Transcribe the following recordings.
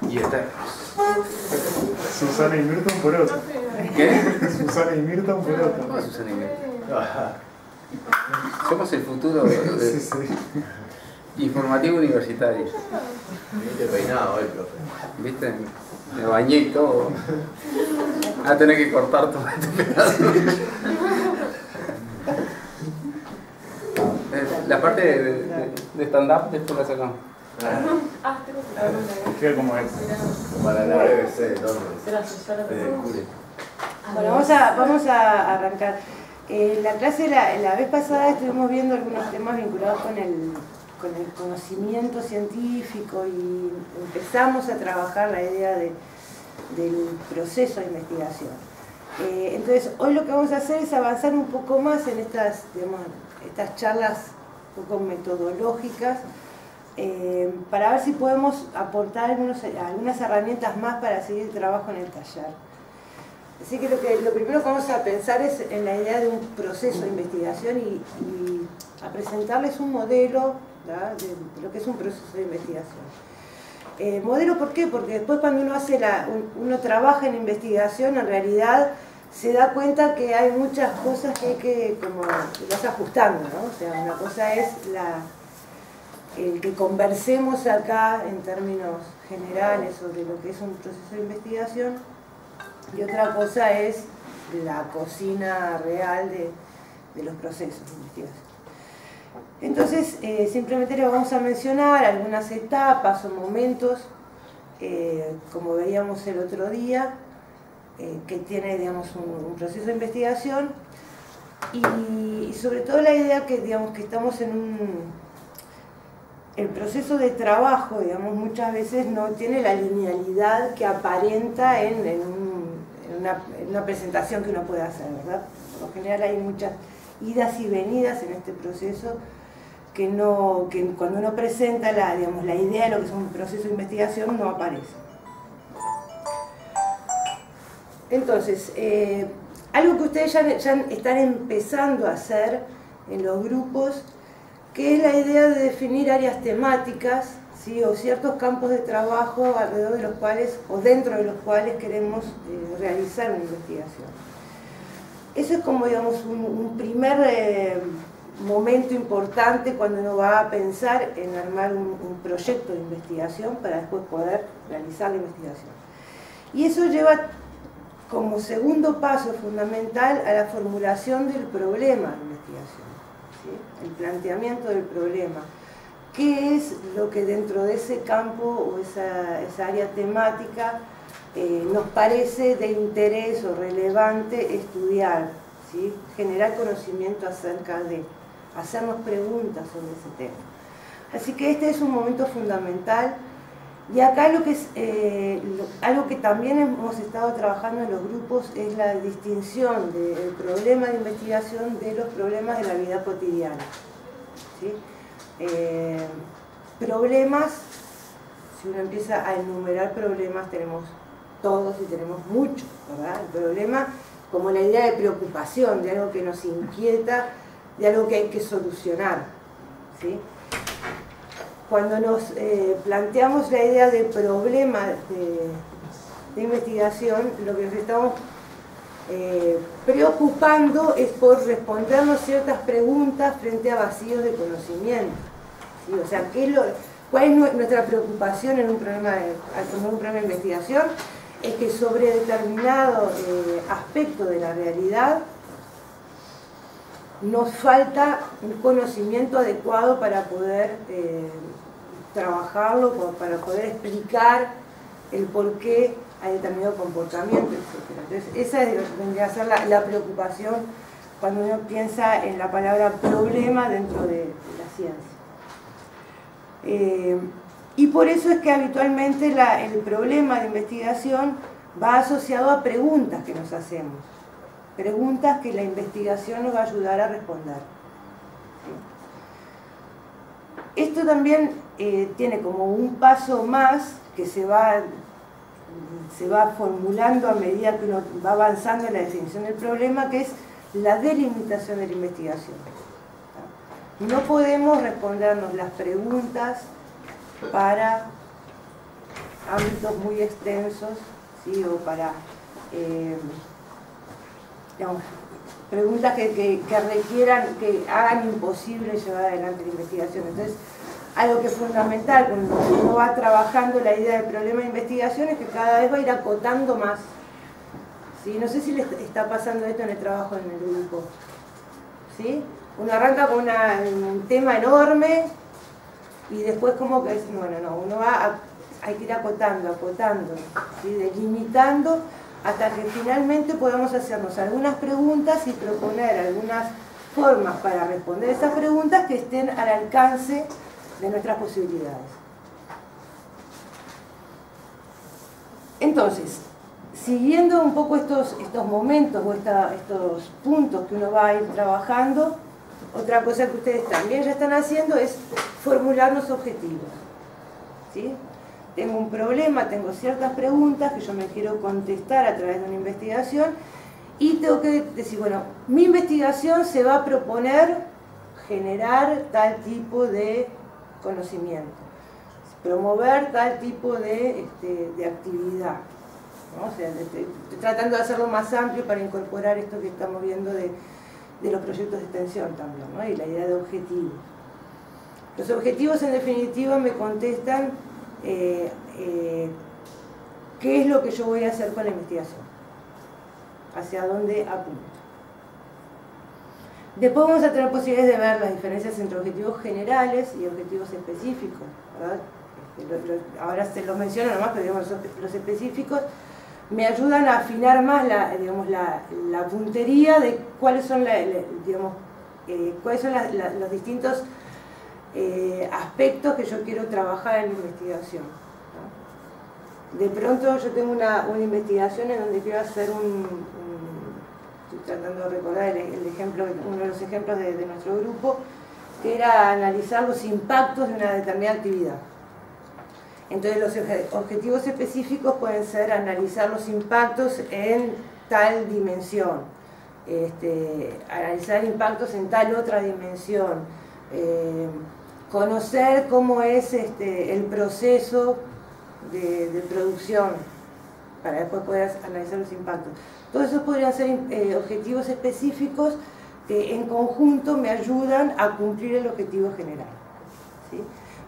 y eternos. Susana y Milton por otro. ¿Qué? Susana y Milton por otro. ¿Cómo Susana y Milton? Somos el futuro de... Sí, sí. Informativo universitario. Viste peinado hoy, profe. ¿Viste? Me bañé y todo. A tener que cortar todo este pedazo. La parte de stand-up después la sacamos. Queda como es. Para la BBC, Bueno, vamos a arrancar. La clase, la vez pasada estuvimos viendo algunos temas vinculados con el conocimiento científico y empezamos a trabajar la idea del proceso de investigación. Entonces, hoy lo que vamos a hacer es avanzar un poco más en estas charlas un poco metodológicas para ver si podemos aportar algunas herramientas más para seguir el trabajo en el taller. Así que lo primero que vamos a pensar es en la idea de un proceso de investigación y a presentarles un modelo, ¿verdad?, de lo que es un proceso de investigación. ¿Modelo por qué? Porque después cuando uno trabaja en investigación, en realidad se da cuenta que hay muchas cosas que hay que como irlas ajustando, ¿no? O sea, una cosa es el que conversemos acá en términos generales sobre lo que es un proceso de investigación, y otra cosa es la cocina real de los procesos de investigación. Entonces, simplemente le vamos a mencionar algunas etapas o momentos, como veíamos el otro día, que tiene, digamos, un proceso de investigación, y sobre todo la idea que, digamos, que estamos el proceso de trabajo, digamos, muchas veces no tiene la linealidad que aparenta en una presentación que uno puede hacer, ¿verdad? Por lo general hay muchas idas y venidas en este proceso que cuando uno presenta la idea de lo que es un proceso de investigación no aparece. Entonces, algo que ustedes ya están empezando a hacer en los grupos, que es la idea de definir áreas temáticas, ¿sí?, o ciertos campos de trabajo alrededor de los cuales, o dentro de los cuales queremos realizar una investigación. Eso es como, digamos, un primer momento importante cuando uno va a pensar en armar un proyecto de investigación para después poder realizar la investigación. Y eso lleva como segundo paso fundamental a la formulación del problema de investigación, ¿sí?, el planteamiento del problema. ¿Qué es lo que dentro de ese campo o esa área temática nos parece de interés o relevante estudiar, ¿sí?, generar conocimiento acerca de, hacernos preguntas sobre ese tema? Así que este es un momento fundamental, y acá lo que es algo que también hemos estado trabajando en los grupos es la distinción del problema de investigación de los problemas de la vida cotidiana, ¿sí? Problemas, si uno empieza a enumerar problemas, tenemos todos y tenemos muchos, ¿verdad? El problema como la idea de preocupación, de algo que nos inquieta, de algo que hay que solucionar, ¿sí? Cuando nos planteamos la idea de problema de investigación, lo que nos estamos preocupando es por respondernos ciertas preguntas frente a vacíos de conocimiento, ¿sí? O sea, ¿cuál es nuestra preocupación en un problema de investigación? Es que sobre determinado aspecto de la realidad nos falta un conocimiento adecuado para poder trabajarlo, para poder explicar el por qué hay determinado comportamiento, etc. Entonces, esa vendría a ser la preocupación cuando uno piensa en la palabra problema dentro de la ciencia. Y por eso es que habitualmente el problema de investigación va asociado a preguntas que nos hacemos. Preguntas que la investigación nos va a ayudar a responder. ¿Sí? Esto también tiene como un paso más que se va formulando a medida que uno va avanzando en la definición del problema, que es la delimitación de la investigación. No podemos respondernos las preguntas para ámbitos muy extensos, ¿sí? O para, digamos, preguntas que requieran, que hagan imposible llevar adelante la investigación. Entonces, algo que es fundamental cuando uno va trabajando la idea del problema de investigación es que cada vez va a ir acotando más. ¿Sí? No sé si les está pasando esto en el trabajo en el grupo. ¿Sí? Uno arranca con un tema enorme y después como que, bueno, no, uno hay que ir acotando, ¿sí? Delimitando hasta que finalmente podamos hacernos algunas preguntas y proponer algunas formas para responder esas preguntas que estén al alcance de nuestras posibilidades. Entonces, siguiendo un poco estos momentos o estos puntos que uno va a ir trabajando, otra cosa que ustedes también ya están haciendo es formular los objetivos. ¿Sí? Tengo un problema, tengo ciertas preguntas que yo me quiero contestar a través de una investigación y tengo que decir, bueno, mi investigación se va a proponer generar tal tipo de conocimiento, promover tal tipo de actividad, ¿no? O sea, estoy tratando de hacerlo más amplio para incorporar esto que estamos viendo de los proyectos de extensión también, ¿no? Y la idea de objetivos. Los objetivos en definitiva me contestan qué es lo que yo voy a hacer con la investigación, hacia dónde apunto. Después vamos a tener posibilidades de ver las diferencias entre objetivos generales y objetivos específicos, ¿verdad? Ahora se los menciono nomás, pero digamos, los específicos me ayudan a afinar más la puntería de cuáles son, los distintos aspectos que yo quiero trabajar en la investigación, ¿no? De pronto yo tengo una investigación en donde quiero hacer estoy tratando de recordar uno de los ejemplos de nuestro grupo, que era analizar los impactos de una determinada actividad. Entonces los objetivos específicos pueden ser analizar los impactos en tal dimensión, analizar impactos en tal otra dimensión, conocer cómo es el proceso de producción para después poder analizar los impactos. Todos esos podrían ser objetivos específicos que en conjunto me ayudan a cumplir el objetivo general, ¿sí?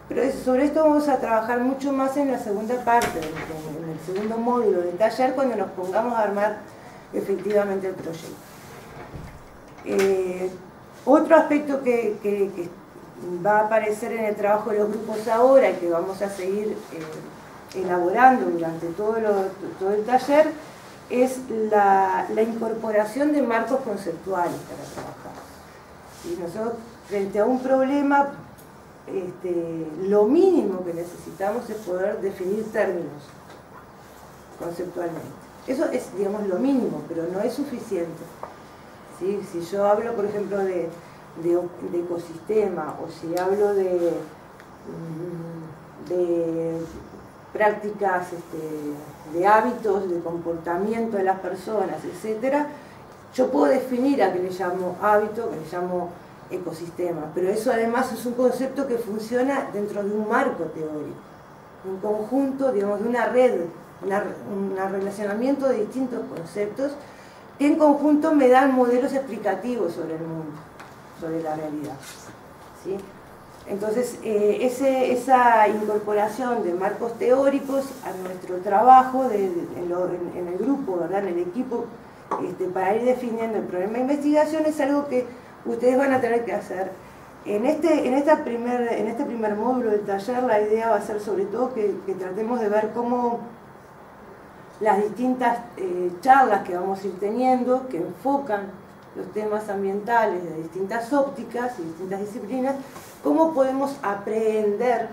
Pero sobre esto vamos a trabajar mucho más en la segunda parte, en el segundo módulo del taller, cuando nos pongamos a armar efectivamente el proyecto. Otro aspecto que va a aparecer en el trabajo de los grupos ahora y que vamos a seguir elaborando durante todo el taller es la incorporación de marcos conceptuales para trabajar. Y nosotros, frente a un problema, lo mínimo que necesitamos es poder definir términos conceptualmente. Eso es, digamos, lo mínimo, pero no es suficiente. ¿Sí? Si yo hablo, por ejemplo, de ecosistema, o si hablo de prácticas, de hábitos, de comportamiento de las personas, etc., yo puedo definir a qué le llamo hábito, que le llamo ecosistema, pero eso además es un concepto que funciona dentro de un marco teórico, un conjunto, digamos, de una red, un relacionamiento de distintos conceptos que en conjunto me dan modelos explicativos sobre el mundo, sobre la realidad, ¿sí? Entonces, esa incorporación de marcos teóricos a nuestro trabajo en el grupo, ¿verdad? En el equipo, para ir definiendo el problema de investigación es algo que ustedes van a tener que hacer. En este primer módulo del taller, la idea va a ser sobre todo que tratemos de ver cómo las distintas charlas que vamos a ir teniendo, que enfocan los temas ambientales de distintas ópticas y distintas disciplinas, cómo podemos aprender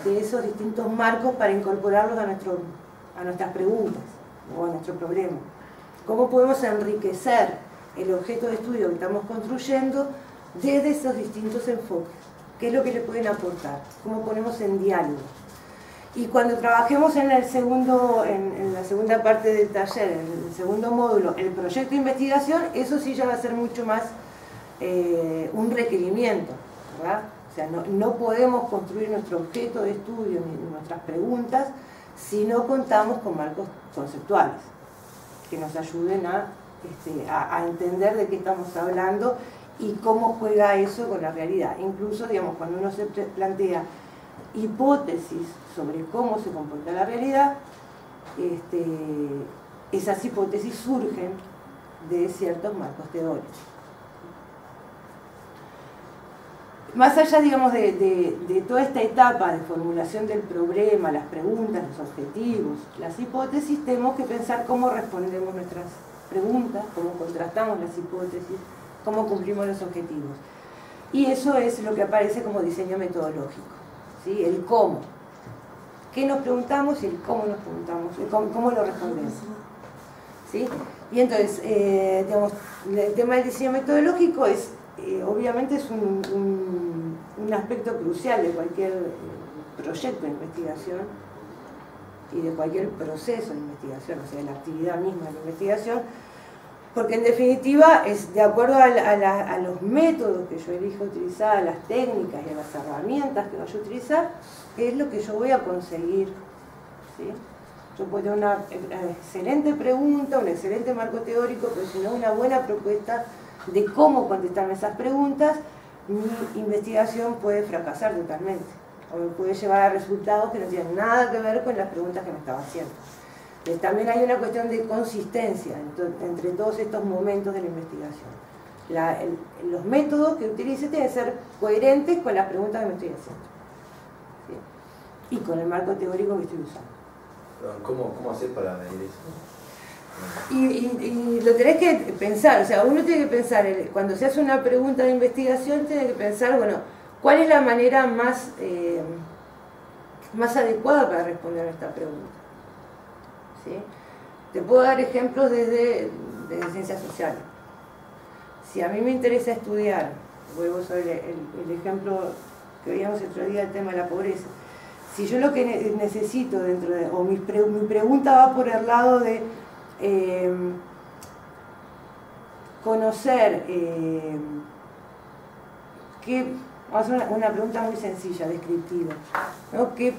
de esos distintos marcos para incorporarlos a nuestras preguntas o a nuestro problema. Cómo podemos enriquecer el objeto de estudio que estamos construyendo desde esos distintos enfoques. ¿Qué es lo que le pueden aportar? ¿Cómo ponemos en diálogo? Y cuando trabajemos en la segunda parte del taller, en el segundo módulo, el proyecto de investigación, eso sí ya va a ser mucho más un requerimiento, ¿verdad? O sea, no podemos construir nuestro objeto de estudio ni nuestras preguntas si no contamos con marcos conceptuales que nos ayuden a entender de qué estamos hablando y cómo juega eso con la realidad. Incluso, digamos, cuando uno se plantea hipótesis sobre cómo se comporta la realidad, esas hipótesis surgen de ciertos marcos teóricos. Más allá, digamos, de toda esta etapa de formulación del problema, las preguntas, los objetivos, las hipótesis, tenemos que pensar cómo respondemos nuestras preguntas, cómo contrastamos las hipótesis, cómo cumplimos los objetivos. Y eso es lo que aparece como diseño metodológico, ¿sí? El cómo. ¿Qué nos preguntamos y el cómo nos preguntamos? Cómo lo respondemos, ¿sí? Y entonces, digamos, el tema del diseño metodológico es, obviamente es un aspecto crucial de cualquier proyecto de investigación y de cualquier proceso de investigación, o sea, de la actividad misma de la investigación, porque en definitiva es de acuerdo a los métodos que yo elijo utilizar, a las técnicas y a las herramientas que vaya a utilizar, es lo que yo voy a conseguir, ¿sí? Yo puedo tener una excelente pregunta, un excelente marco teórico, pero si no una buena propuesta de cómo contestarme esas preguntas, mi investigación puede fracasar totalmente, o me puede llevar a resultados que no tienen nada que ver con las preguntas que me estaba haciendo. Entonces, también hay una cuestión de consistencia entre todos estos momentos de la investigación. Los métodos que utilice tienen que ser coherentes con las preguntas que me estoy haciendo, ¿sí? Y con el marco teórico que estoy usando. ¿Cómo hacer para medir eso? Y lo tenés que pensar, o sea, uno tiene que pensar, cuando se hace una pregunta de investigación, tiene que pensar, bueno, ¿cuál es la manera más adecuada para responder a esta pregunta? ¿Sí? Te puedo dar ejemplos desde ciencias sociales. Si a mí me interesa estudiar, vuelvo sobre el ejemplo que veíamos el otro día, el tema de la pobreza. Si yo lo que necesito mi pregunta va por el lado de conocer vamos a hacer una pregunta muy sencilla, descriptiva, ¿no? ¿Qué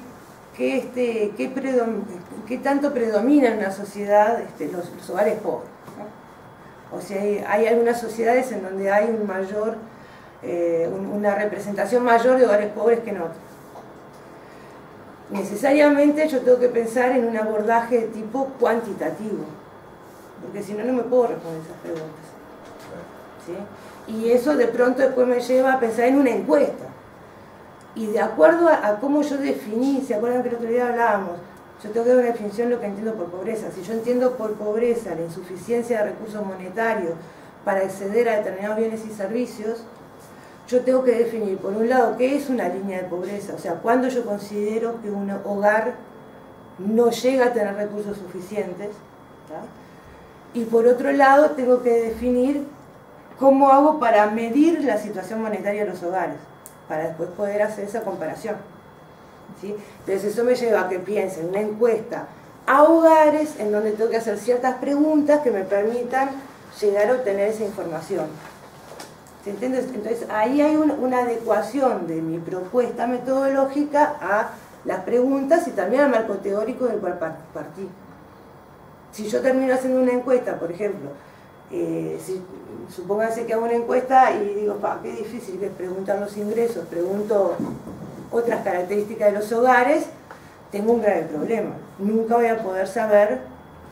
tanto predomina en una sociedad los hogares pobres, ¿no? O sea, hay algunas sociedades en donde hay una representación mayor de hogares pobres que en otras. Necesariamente yo tengo que pensar en un abordaje de tipo cuantitativo, porque si no, no me puedo responder esas preguntas, ¿sí? Y eso de pronto después me lleva a pensar en una encuesta. Y de acuerdo a cómo yo definí, ¿se acuerdan que el otro día hablábamos? Yo tengo que dar una definición de lo que entiendo por pobreza. Si yo entiendo por pobreza la insuficiencia de recursos monetarios para acceder a determinados bienes y servicios, yo tengo que definir, por un lado, qué es una línea de pobreza, o sea, cuándo yo considero que un hogar no llega a tener recursos suficientes, ¿tá? Y por otro lado, tengo que definir cómo hago para medir la situación monetaria de los hogares, para después poder hacer esa comparación, ¿sí? Entonces eso me lleva a que piense en una encuesta a hogares en donde tengo que hacer ciertas preguntas que me permitan llegar a obtener esa información. ¿Se entiende? Entonces ahí hay una adecuación de mi propuesta metodológica a las preguntas y también al marco teórico del cual partí. Si yo termino haciendo una encuesta, por ejemplo, supónganse que hago una encuesta y digo, qué difícil que es preguntar los ingresos, pregunto otras características de los hogares, tengo un grave problema. Nunca voy a poder saber,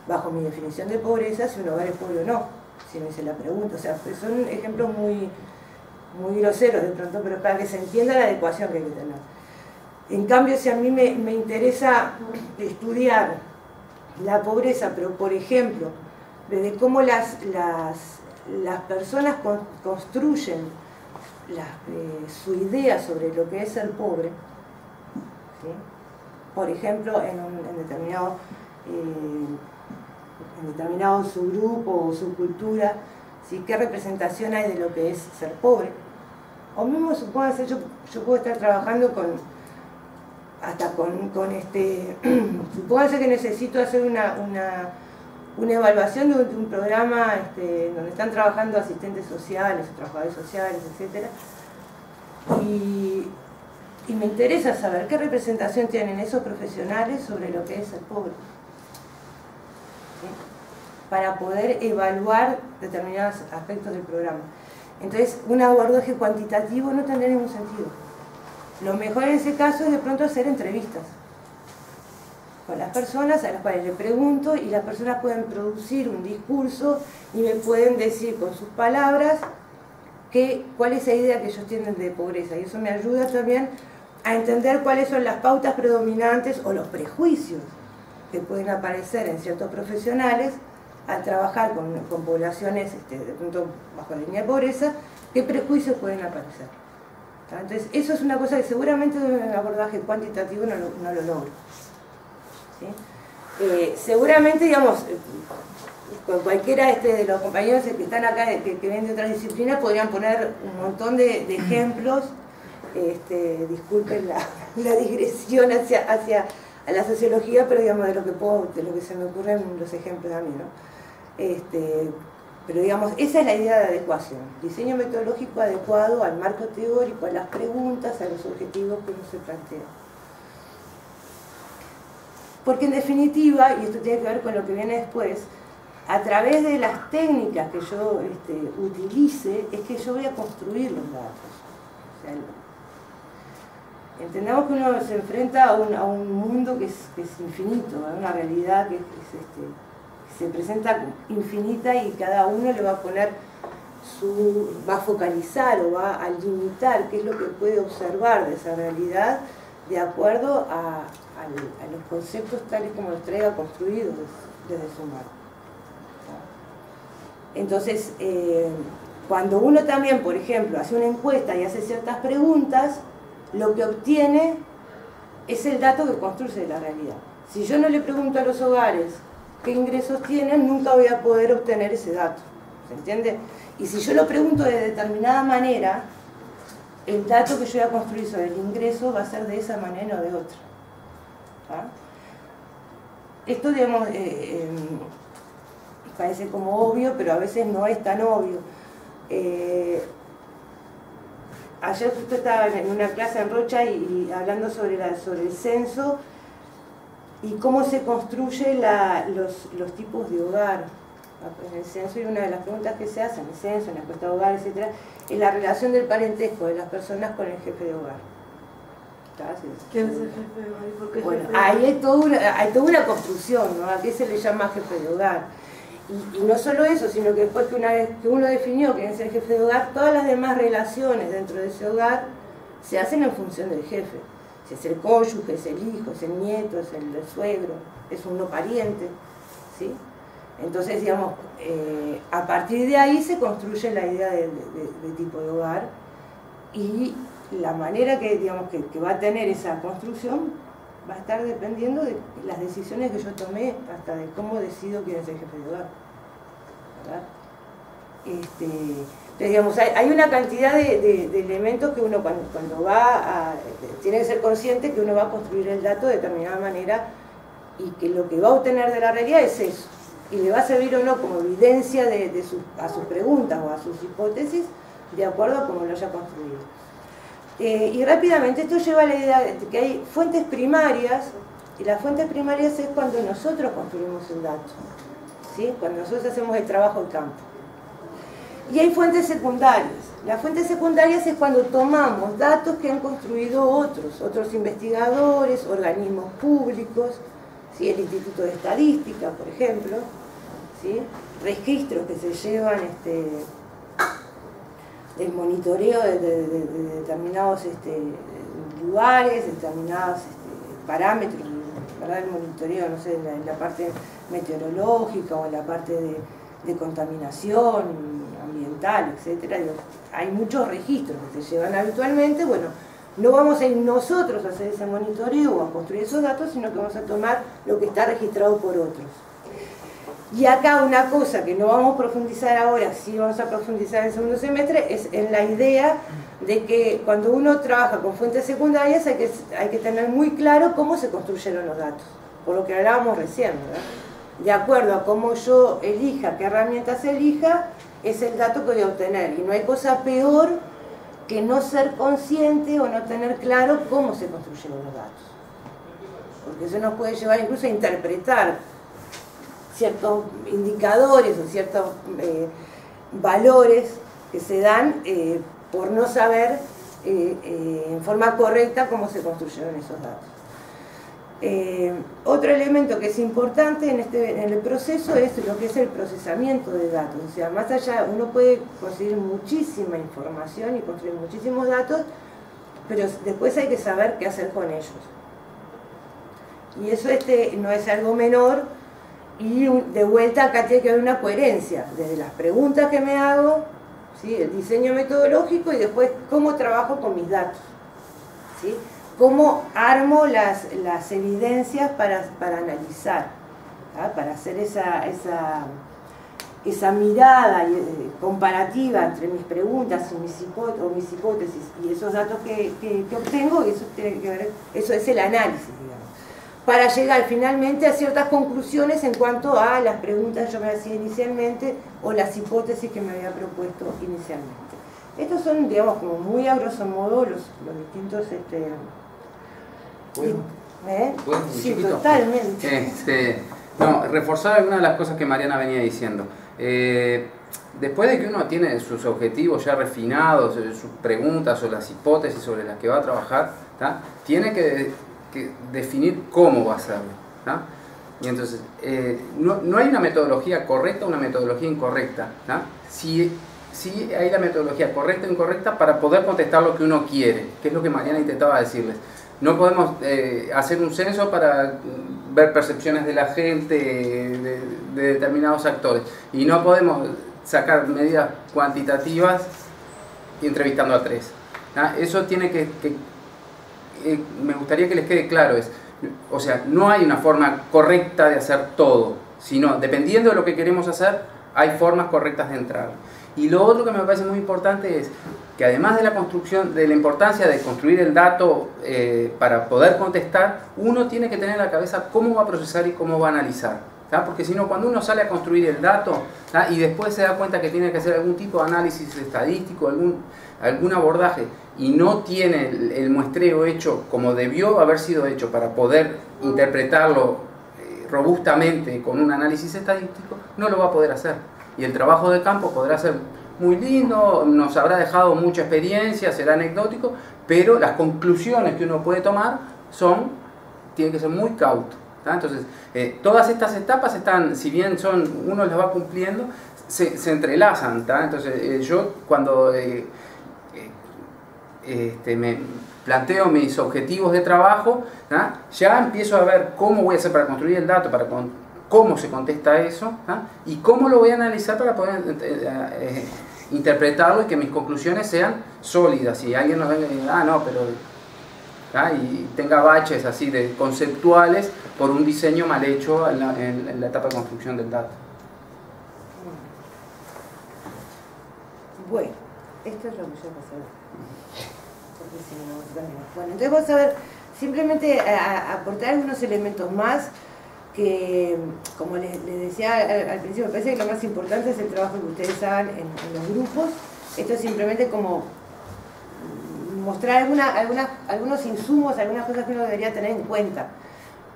bajo mi definición de pobreza, si un hogar es pobre o no, si me hice la pregunta. O sea, son ejemplos muy groseros de pronto, pero para que se entienda la adecuación que hay que tener. En cambio, si a mí me interesa estudiar la pobreza, pero por ejemplo, desde cómo las personas construyen su idea sobre lo que es ser pobre, ¿sí? Por ejemplo, en determinado subgrupo o subcultura, ¿sí? ¿Qué representación hay de lo que es ser pobre? O mismo, supóngase, yo puedo estar trabajando supóngase que necesito hacer una evaluación de un programa donde están trabajando asistentes sociales, trabajadores sociales, etc. Y me interesa saber qué representación tienen esos profesionales sobre lo que es el pobre, ¿sí? Para poder evaluar determinados aspectos del programa. Entonces, un abordaje cuantitativo no tendría ningún sentido. Lo mejor en ese caso es de pronto hacer entrevistas con las personas a las cuales le pregunto, y las personas pueden producir un discurso y me pueden decir con sus palabras cuál es la idea que ellos tienen de pobreza, y eso me ayuda también a entender cuáles son las pautas predominantes o los prejuicios que pueden aparecer en ciertos profesionales al trabajar con poblaciones de pronto bajo la línea de pobreza. ¿Qué prejuicios pueden aparecer? Entonces, eso es una cosa que seguramente en un abordaje cuantitativo no lo logro, ¿sí? Seguramente, digamos, con cualquiera de los compañeros que están acá, que vienen de otras disciplinas, podrían poner un montón de ejemplos. Disculpen la digresión hacia la sociología, pero digamos de lo que se me ocurren los ejemplos a mí, ¿no? Pero digamos, esa es la idea de adecuación: diseño metodológico adecuado al marco teórico, a las preguntas, a los objetivos que uno se plantea. Porque en definitiva, y esto tiene que ver con lo que viene después, a través de las técnicas que yo utilice, es que yo voy a construir los datos. O sea, entendamos que uno se enfrenta a un mundo que es infinito, a una realidad que se presenta infinita, y cada uno le va a poner va a focalizar o va a limitar qué es lo que puede observar de esa realidad de acuerdo a los conceptos tales como los traiga construidos desde su marco. Entonces, cuando uno también, por ejemplo, hace una encuesta y hace ciertas preguntas, lo que obtiene es el dato que construye la realidad. Si yo no le pregunto a los hogares qué ingresos tienen, nunca voy a poder obtener ese dato, ¿se entiende? Y si yo lo pregunto de determinada manera, el dato que yo voy a construir sobre el ingreso va a ser de esa manera o de otra. Esto, digamos, parece como obvio, pero a veces no es tan obvio. Ayer justo estaba en una clase en Rocha y hablando sobre el censo y cómo se construye los tipos de hogar en el censo, y una de las preguntas que se hacen en el censo, en la encuesta de hogar, etc., es la relación del parentesco de las personas con el jefe de hogar. ¿Quién es el jefe de hogar y por qué Bueno, jefe de hogar? ahí hay toda una construcción, ¿no? ¿A qué se le llama jefe de hogar? Y no solo eso, sino que después que una vez que uno definió quién es el jefe de hogar, todas las demás relaciones dentro de ese hogar se hacen en función del jefe. Si es el cónyuge, es el hijo, es el nieto, es el suegro, es un no pariente, ¿sí? Entonces, digamos, a partir de ahí se construye la idea de tipo de hogar, y la manera que, digamos, que va a tener esa construcción va a estar dependiendo de las decisiones que yo tomé, hasta de cómo decido quién es el jefe de hogar, ¿verdad? Entonces, digamos, hay una cantidad de elementos que uno cuando tiene que ser consciente que uno va a construir el dato de determinada manera, y que lo que va a obtener de la realidad es eso, y le va a servir o no como evidencia a sus preguntas o a sus hipótesis, de acuerdo a cómo lo haya construido. Y rápidamente esto lleva a la idea de que hay fuentes primarias, y las fuentes primarias es cuando nosotros construimos el dato, ¿sí? Cuando nosotros hacemos el trabajo de campo. Y hay fuentes secundarias. Las fuentes secundarias es cuando tomamos datos que han construido otros investigadores, organismos públicos, ¿sí? El Instituto de Estadística, por ejemplo, ¿sí? Registros que se llevan del monitoreo de determinados lugares, determinados parámetros, ¿verdad? El monitoreo, no sé, en la parte meteorológica o en la parte de contaminación ambiental, etcétera. Hay muchos registros que se llevan habitualmente. Bueno, no vamos a ir nosotros a hacer ese monitoreo o a construir esos datos, sino que vamos a tomar lo que está registrado por otros. Y acá una cosa que no vamos a profundizar ahora, sí vamos a profundizar en el segundo semestre, es en la idea de que cuando uno trabaja con fuentes secundarias hay que tener muy claro cómo se construyeron los datos, por lo que hablábamos recién, ¿verdad? De acuerdo a cómo yo elija, qué herramientas elija, es el dato que voy a obtener. Y no hay cosa peor que no ser consciente o no tener claro cómo se construyeron los datos. Porque eso nos puede llevar incluso a interpretar ciertos indicadores o ciertos valores que se dan por no saber en forma correcta cómo se construyeron esos datos. Otro elemento que es importante en el proceso es lo que es el procesamiento de datos. O sea, más allá, uno puede conseguir muchísima información y construir muchísimos datos, pero después hay que saber qué hacer con ellos. Y eso no es algo menor, y de vuelta acá tiene que haber una coherencia, desde las preguntas que me hago, ¿sí?, el diseño metodológico, y después cómo trabajo con mis datos, ¿sí?, cómo armo las evidencias para analizar, ¿tá?, para hacer esa mirada comparativa entre mis preguntas y mis hipótesis y esos datos que obtengo, y eso tiene que ver, eso es el análisis, digamos, para llegar finalmente a ciertas conclusiones en cuanto a las preguntas que yo me hacía inicialmente o las hipótesis que me había propuesto inicialmente. Estos son, digamos, como muy a grosso modo los distintos... ¿Puedo? Sí, totalmente. No, reforzar algunas de las cosas que Mariana venía diciendo. Después de que uno tiene sus objetivos ya refinados, sus preguntas o las hipótesis sobre las que va a trabajar, ¿tá?, tiene que definir cómo va a hacerlo, ¿tá? Y entonces, no hay una metodología correcta o una metodología incorrecta, ¿tá? Sí hay la metodología correcta o incorrecta para poder contestar lo que uno quiere, que es lo que Mariana intentaba decirles. No podemos hacer un censo para ver percepciones de la gente, de determinados actores, y no podemos sacar medidas cuantitativas entrevistando a 3. ¿Ah? Eso tiene me gustaría que les quede claro, o sea, no hay una forma correcta de hacer todo, sino dependiendo de lo que queremos hacer, hay formas correctas de entrar. Y lo otro que me parece muy importante es que además de la construcción, de la importancia de construir el dato para poder contestar, uno tiene que tener en la cabeza cómo va a procesar y cómo va a analizar, ¿tá? Porque si no, cuando uno sale a construir el dato, ¿tá?, y después se da cuenta que tiene que hacer algún tipo de análisis estadístico, algún abordaje, y no tiene el muestreo hecho como debió haber sido hecho para poder interpretarlo robustamente con un análisis estadístico, no lo va a poder hacer. Y el trabajo de campo podrá ser muy lindo, nos habrá dejado mucha experiencia, será anecdótico, pero las conclusiones que uno puede tomar tienen que ser muy cautos, ¿tá? Entonces, todas estas etapas están, si bien uno las va cumpliendo, se entrelazan, ¿tá? Entonces, yo cuando me planteo mis objetivos de trabajo, ¿tá?, ya empiezo a ver cómo voy a hacer para construir el dato, cómo se contesta eso, ¿tá?, y cómo lo voy a analizar para poder interpretarlo y que mis conclusiones sean sólidas, y alguien nos venga y diga, no, pero... ¿tá?, y tenga baches así de conceptuales por un diseño mal hecho en la etapa de construcción del dato. Bueno, esto es lo que yo pasé. Bueno, entonces vamos a ver, simplemente aportar algunos elementos más que, como les decía al principio, me parece que lo más importante es el trabajo que ustedes hagan en los grupos. Esto es simplemente como mostrar algunos insumos, algunas cosas que uno debería tener en cuenta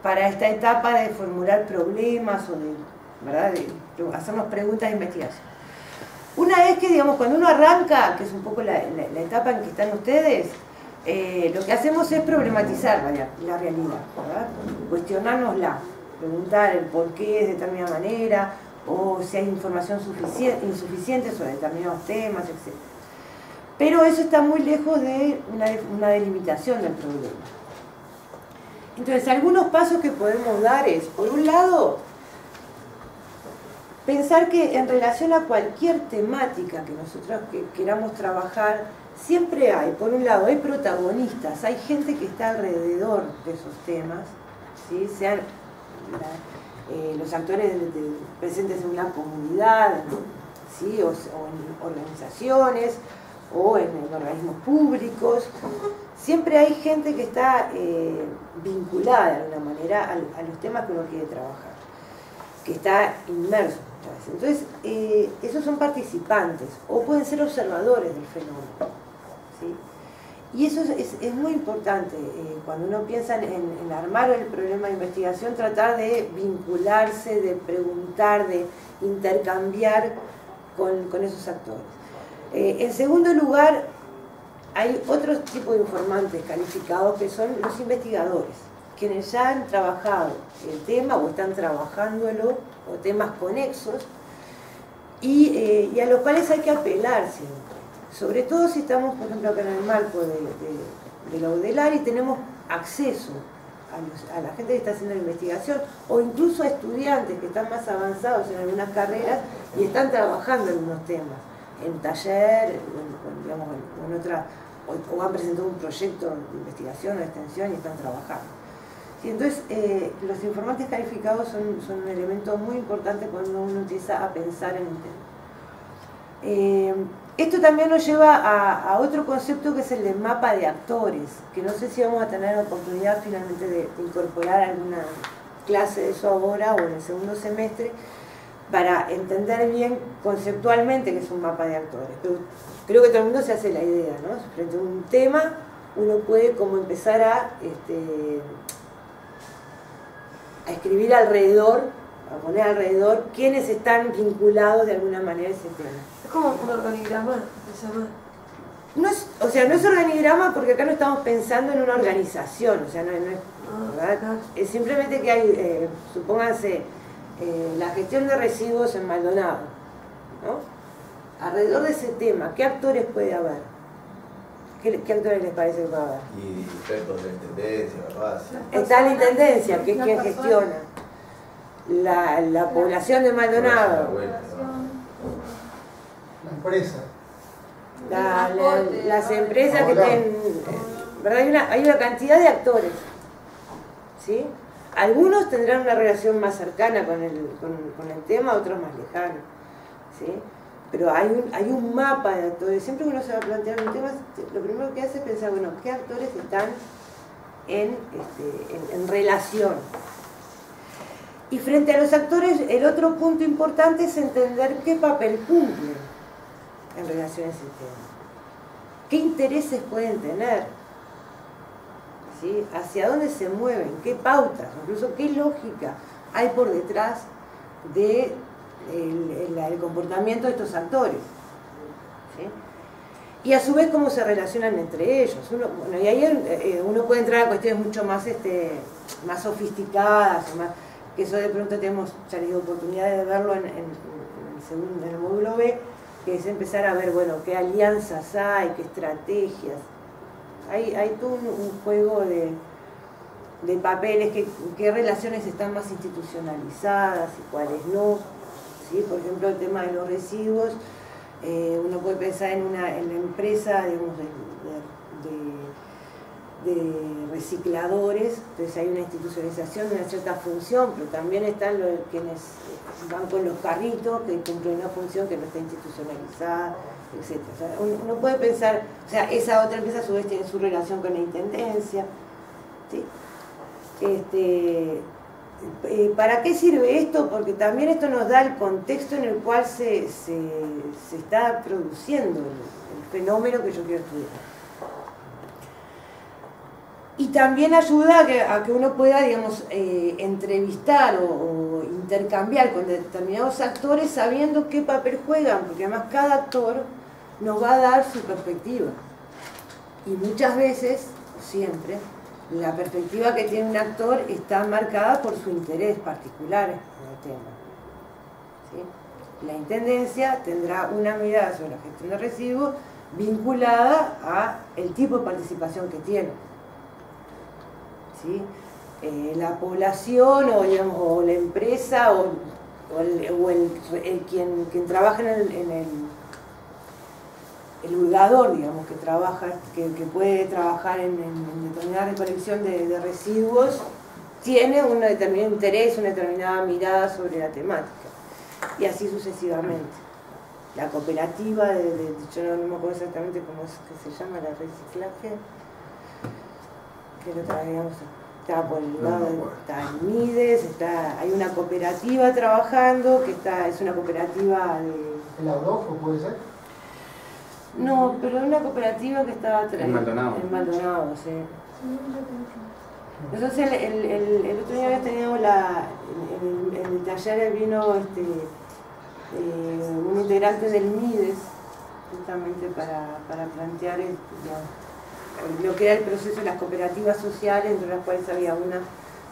para esta etapa de formular problemas o de hacernos preguntas de investigación. Una vez que, digamos, cuando uno arranca, que es un poco la etapa en que están ustedes, lo que hacemos es problematizar la realidad, ¿verdad? Cuestionárnosla, preguntar el por qué es de determinada manera, o si hay información insuficiente sobre determinados temas, etc. Pero eso está muy lejos de una delimitación del problema. Entonces, algunos pasos que podemos dar es, por un lado, pensar que en relación a cualquier temática que nosotros queramos trabajar, siempre hay, por un lado, hay protagonistas, hay gente que está alrededor de esos temas, ¿sí?, sean los actores presentes en una comunidad, ¿sí?, o en organizaciones, o en organismos públicos. Siempre hay gente que está vinculada de alguna manera a los temas que uno quiere trabajar, que está inmerso. Entonces, esos son participantes, o pueden ser observadores del fenómeno, ¿sí? Y eso es muy importante, cuando uno piensa en armar el problema de investigación, tratar de vincularse, de preguntar, de intercambiar con esos actores. En segundo lugar, hay otro tipo de informantes calificados que son los investigadores, quienes ya han trabajado el tema o están trabajándolo, o temas conexos, y a los cuales hay que apelar siempre. Sobre todo si estamos, por ejemplo, acá en el marco de la UDELAR y tenemos acceso a la gente que está haciendo la investigación, o incluso a estudiantes que están más avanzados en algunas carreras y están trabajando en algunos temas, en taller, digamos, en otra, o han presentado un proyecto de investigación o de extensión y están trabajando. Y entonces, los informantes calificados son un elemento muy importante cuando uno empieza a pensar en un tema. Esto también nos lleva a otro concepto que es el de mapa de actores, que no sé si vamos a tener la oportunidad finalmente de incorporar alguna clase de eso ahora o en el segundo semestre, para entender bien conceptualmente qué es un mapa de actores. Pero creo que todo el mundo se hace la idea, ¿no? Frente a un tema, uno puede como empezar a escribir alrededor, a poner alrededor quiénes están vinculados de alguna manera a ese tema. Es como un organigrama, se llama. No es organigrama porque acá no estamos pensando en una organización, o sea, no es, ¿verdad? Es simplemente que hay, supónganse, la gestión de residuos en Maldonado, ¿no? Alrededor de ese tema, ¿qué actores puede haber? ¿Qué actores les parece que puede haber? Y expertos de la intendencia, ¿verdad? Está la intendencia, que es quien gestiona. La población de Maldonado. La empresa. Las empresas que tienen, ¿verdad? Hay una cantidad de actores, ¿sí? Algunos tendrán una relación más cercana con el tema, otros más lejana, ¿sí? Pero hay un mapa de actores. Siempre que uno se va a plantear un tema, lo primero que hace es pensar, bueno, ¿qué actores están en relación? Y frente a los actores, el otro punto importante es entender qué papel cumplen en relación a ese tema. ¿Qué intereses pueden tener? ¿Sí? ¿Hacia dónde se mueven? ¿Qué pautas? Incluso qué lógica hay por detrás del comportamiento de estos actores. ¿Sí? Y a su vez cómo se relacionan entre ellos. Y ahí uno puede entrar a cuestiones mucho más, más sofisticadas, que eso de pronto tenemos ya les digo, oportunidad de verlo en el módulo B, que es empezar a ver, bueno, qué alianzas hay, qué estrategias. Hay todo un juego de papeles, qué relaciones están más institucionalizadas y cuáles no. ¿Sí? Por ejemplo, el tema de los residuos, uno puede pensar en la empresa, digamos, de recicladores, entonces hay una institucionalización de una cierta función, pero también están quienes van con los carritos, que cumplen una función que no está institucionalizada, etc. O sea, uno puede pensar, o sea, esa otra empresa a su vez tiene su relación con la intendencia, ¿sí? ¿Para qué sirve esto? Porque también esto nos da el contexto en el cual se está produciendo el fenómeno que yo quiero estudiar. Y también ayuda a que uno pueda, digamos, entrevistar o intercambiar con determinados actores sabiendo qué papel juegan, porque además cada actor nos va a dar su perspectiva. Y muchas veces, siempre, la perspectiva que tiene un actor está marcada por su interés particular en el tema. ¿Sí? La intendencia tendrá una mirada sobre la gestión de residuos vinculada al tipo de participación que tiene. ¿Sí? La población o la empresa o quien trabaja en el hurgador, digamos, que puede trabajar en determinada recolección de residuos, tiene un determinado interés, una determinada mirada sobre la temática, y así sucesivamente. La cooperativa, yo no me acuerdo exactamente cómo es que se llama, la reciclaje, que lo traíamos, está por el lado, está en Mides, hay una cooperativa trabajando, es una cooperativa de... ¿El Audofo puede ser? No, pero una cooperativa que estaba atrás. En Maldonado. En Maldonado, sí. Entonces el otro día había tenido en el taller vino un integrante del MIDES, justamente para plantear lo que era el proceso de las cooperativas sociales, entre las cuales había una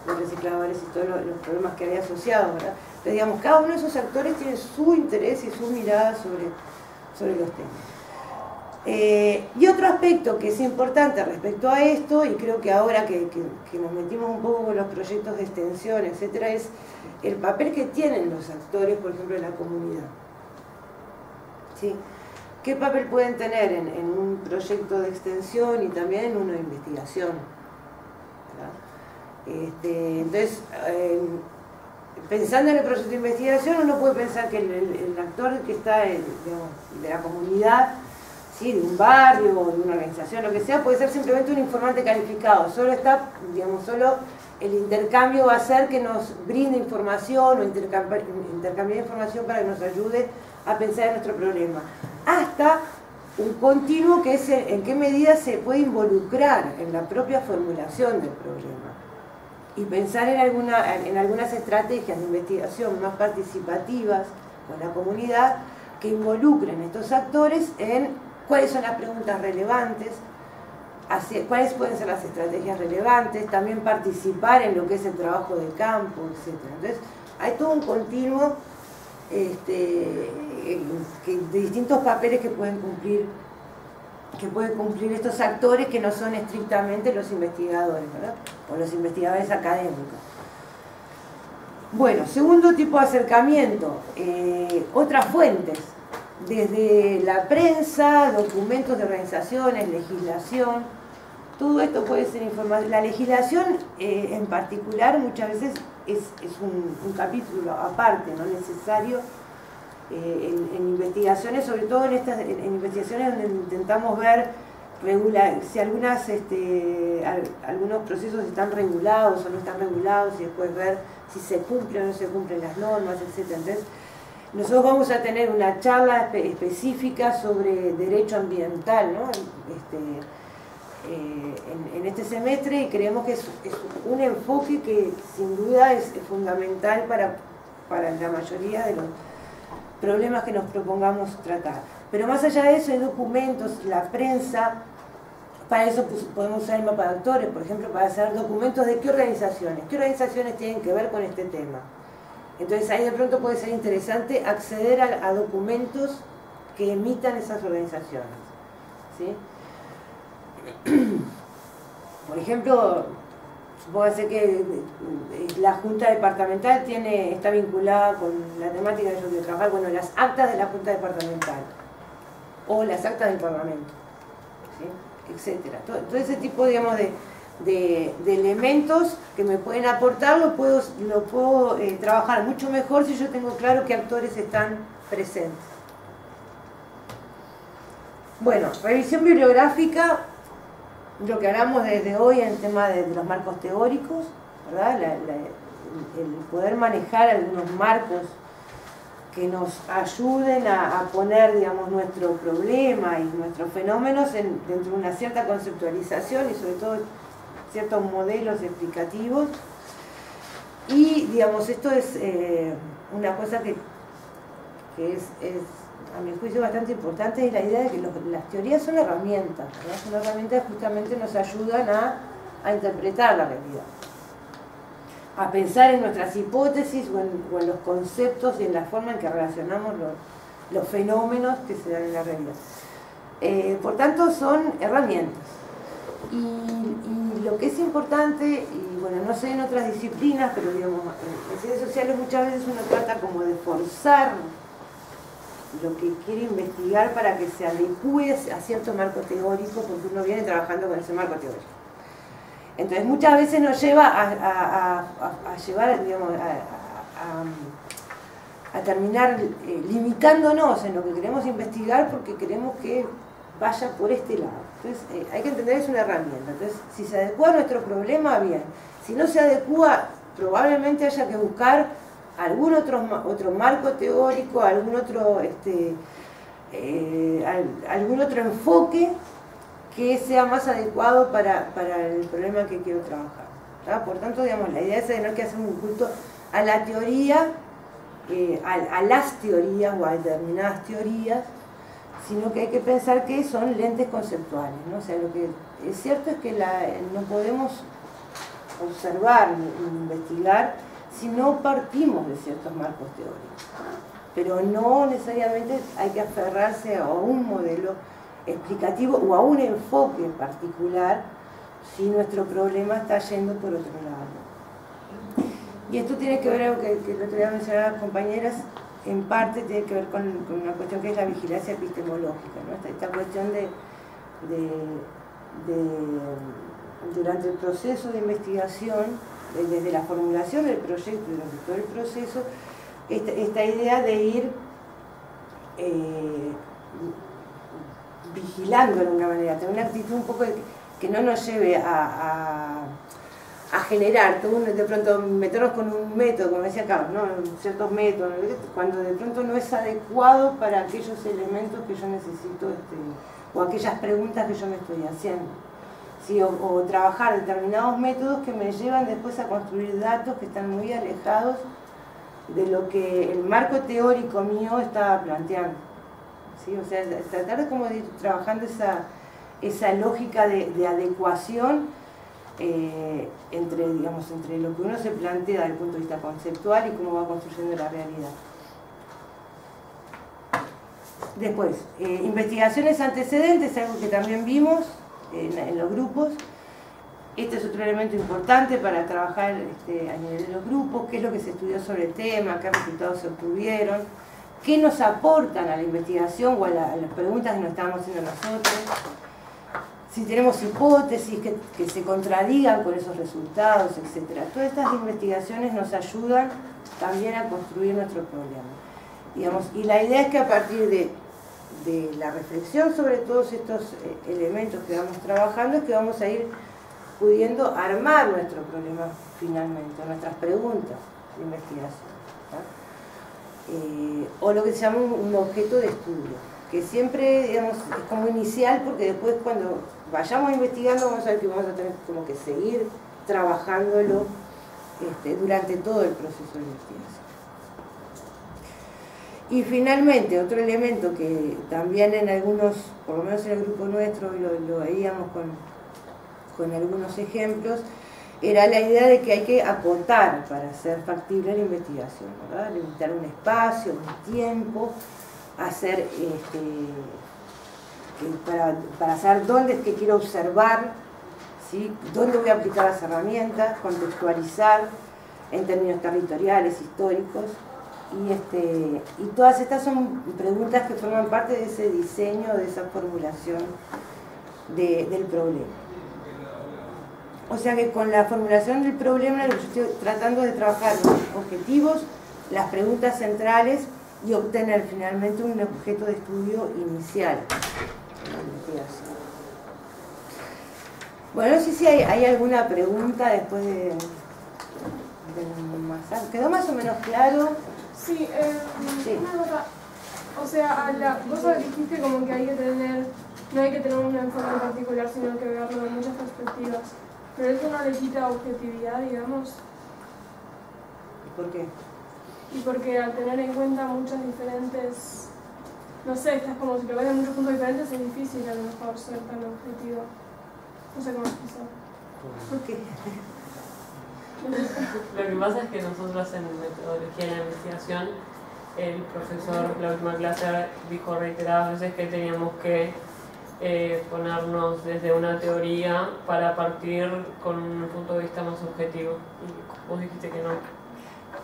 de recicladores y todos los problemas que había asociado, ¿verdad? Entonces, digamos, cada uno de esos actores tiene su interés y su mirada sobre los temas. Y otro aspecto que es importante respecto a esto, y creo que ahora que nos metimos un poco con los proyectos de extensión, etcétera, es el papel que tienen los actores, por ejemplo, en la comunidad. ¿Sí? ¿Qué papel pueden tener en un proyecto de extensión y también en uno de investigación? Entonces, pensando en el proyecto de investigación, uno puede pensar que el actor que está digamos, de la comunidad, ¿sí? De un barrio o de una organización, lo que sea, puede ser simplemente un informante calificado. Solo el intercambio va a ser que nos brinde información o intercambiar información para que nos ayude a pensar en nuestro problema. Hasta un continuo que es en qué medida se puede involucrar en la propia formulación del problema y pensar en algunas estrategias de investigación más participativas con la comunidad que involucren a estos actores en cuáles son las preguntas relevantes, cuáles pueden ser las estrategias relevantes, también participar en lo que es el trabajo de campo, etc. Entonces, hay todo un continuo de distintos papeles que pueden cumplir estos actores que no son estrictamente los investigadores, ¿verdad? O los investigadores académicos. Bueno, segundo tipo de acercamiento, otras fuentes, desde la prensa, documentos de organizaciones, legislación, todo esto puede ser información. La legislación en particular muchas veces es un capítulo aparte, no necesario en investigaciones, sobre todo en investigaciones donde intentamos ver si algunos procesos están regulados o no están regulados y después ver si se cumplen o no se cumplen las normas, etc. Entonces, nosotros vamos a tener una charla específica sobre derecho ambiental, ¿no? En este semestre, y creemos que es un enfoque que sin duda es fundamental para la mayoría de los problemas que nos propongamos tratar. Pero más allá de eso, hay documentos, la prensa, para eso podemos usar el mapa de actores, por ejemplo, para hacer documentos de qué organizaciones tienen que ver con este tema. Entonces ahí de pronto puede ser interesante acceder a documentos que emitan esas organizaciones, ¿sí? Por ejemplo, supóngase que la Junta Departamental está vinculada con la temática que yo quiero trabajar, bueno, las actas de la Junta Departamental o las actas del Parlamento, ¿sí? Etcétera. Todo ese tipo, digamos, de elementos que me pueden aportar lo puedo trabajar mucho mejor si yo tengo claro qué actores están presentes. Bueno, revisión bibliográfica, lo que hablamos desde hoy en el tema de los marcos teóricos, ¿verdad? El poder manejar algunos marcos que nos ayuden a poner, digamos, nuestro problema y nuestros fenómenos dentro de una cierta conceptualización y sobre todo ciertos modelos explicativos. Y, digamos, esto es una cosa que es a mi juicio bastante importante, es la idea de que las teorías son herramientas, ¿verdad? Son herramientas que justamente nos ayudan a interpretar la realidad, a pensar en nuestras hipótesis o en los conceptos y en la forma en que relacionamos los fenómenos que se dan en la realidad. Por tanto, son herramientas. Y lo que es importante, y bueno, no sé en otras disciplinas, pero digamos, en ciencias sociales muchas veces uno trata como de forzar lo que quiere investigar para que se adecue a cierto marco teórico, porque uno viene trabajando con ese marco teórico. Entonces muchas veces nos lleva a llevar, digamos, a terminar limitándonos en lo que queremos investigar porque queremos que vaya por este lado. Entonces hay que entender que es una herramienta. Entonces, si se adecua a nuestro problema, bien. Si no se adecua, probablemente haya que buscar algún otro marco teórico, algún otro algún otro enfoque que sea más adecuado para el problema que quiero trabajar, ¿tá? Por tanto, digamos, la idea es de no que hacer un culto a la teoría, a las teorías o a determinadas teorías, sino que hay que pensar que son lentes conceptuales, ¿no? O sea, lo que es cierto es que no podemos observar ni investigar si no partimos de ciertos marcos teóricos, pero no necesariamente hay que aferrarse a un modelo explicativo o a un enfoque en particular si nuestro problema está yendo por otro lado. Y esto tiene que ver algo que el otro día mencionaban las compañeras, en parte tiene que ver con una cuestión que es la vigilancia epistemológica, ¿no? Esta cuestión durante el proceso de investigación, desde la formulación del proyecto y durante todo el proceso, esta idea de ir vigilando de alguna manera, tener una actitud un poco que no nos lleve a generar, de pronto meternos con un método, como decía Carlos, ¿no? Ciertos métodos, cuando de pronto no es adecuado para aquellos elementos que yo necesito, o aquellas preguntas que yo me estoy haciendo. ¿Sí? O trabajar determinados métodos que me llevan después a construir datos que están muy alejados de lo que el marco teórico mío estaba planteando. ¿Sí? O sea, tratar de como de ir trabajando esa lógica de adecuación entre lo que uno se plantea desde el punto de vista conceptual y cómo va construyendo la realidad. Después, investigaciones antecedentes, algo que también vimos en los grupos. Este es otro elemento importante para trabajar a nivel de los grupos, qué es lo que se estudió sobre el tema, qué resultados se obtuvieron, qué nos aportan a la investigación o a las preguntas que nos estamos haciendo nosotros, si tenemos hipótesis que se contradigan con esos resultados, etc. Todas estas investigaciones nos ayudan también a construir nuestro problema. Digamos, y la idea es que a partir de la reflexión sobre todos estos elementos que vamos trabajando es que vamos a ir pudiendo armar nuestro problema finalmente, nuestras preguntas de investigación, ¿tá? O lo que se llama un objeto de estudio, que siempre, digamos, es como inicial, porque después cuando vayamos investigando vamos a ver que vamos a tener como que seguir trabajándolo durante todo el proceso de investigación. Y finalmente, otro elemento que también en algunos, por lo menos en el grupo nuestro, lo veíamos con algunos ejemplos, era la idea de que hay que acotar para hacer factible la investigación, ¿verdad? Limitar un espacio, un tiempo, hacer para saber dónde es que quiero observar, ¿sí? Dónde voy a aplicar las herramientas, contextualizar en términos territoriales, históricos. Y todas estas son preguntas que forman parte de ese diseño, de esa formulación del problema. O sea que con la formulación del problema yo estoy tratando de trabajar los objetivos, las preguntas centrales y obtener finalmente un objeto de estudio inicial en la investigación. Bueno, no sé si hay alguna pregunta después de ¿quedó más o menos claro? Sí, Sí. una cosa, o sea, vos dijiste como que no hay que tener un enfoque en particular, sino que verlo de muchas perspectivas. Pero eso no le quita objetividad, digamos. ¿Por qué? Y porque al tener en cuenta muchas diferentes, no sé, estás como si lo ves de muchos puntos diferentes, es difícil a lo mejor ser tan objetivo. No sé cómo expresar. ¿Por qué? Lo que pasa es que nosotros en metodología de la investigación, el profesor, la última clase, dijo reiteradas veces que teníamos que ponernos desde una teoría para partir con un punto de vista más objetivo. Y vos dijiste que no.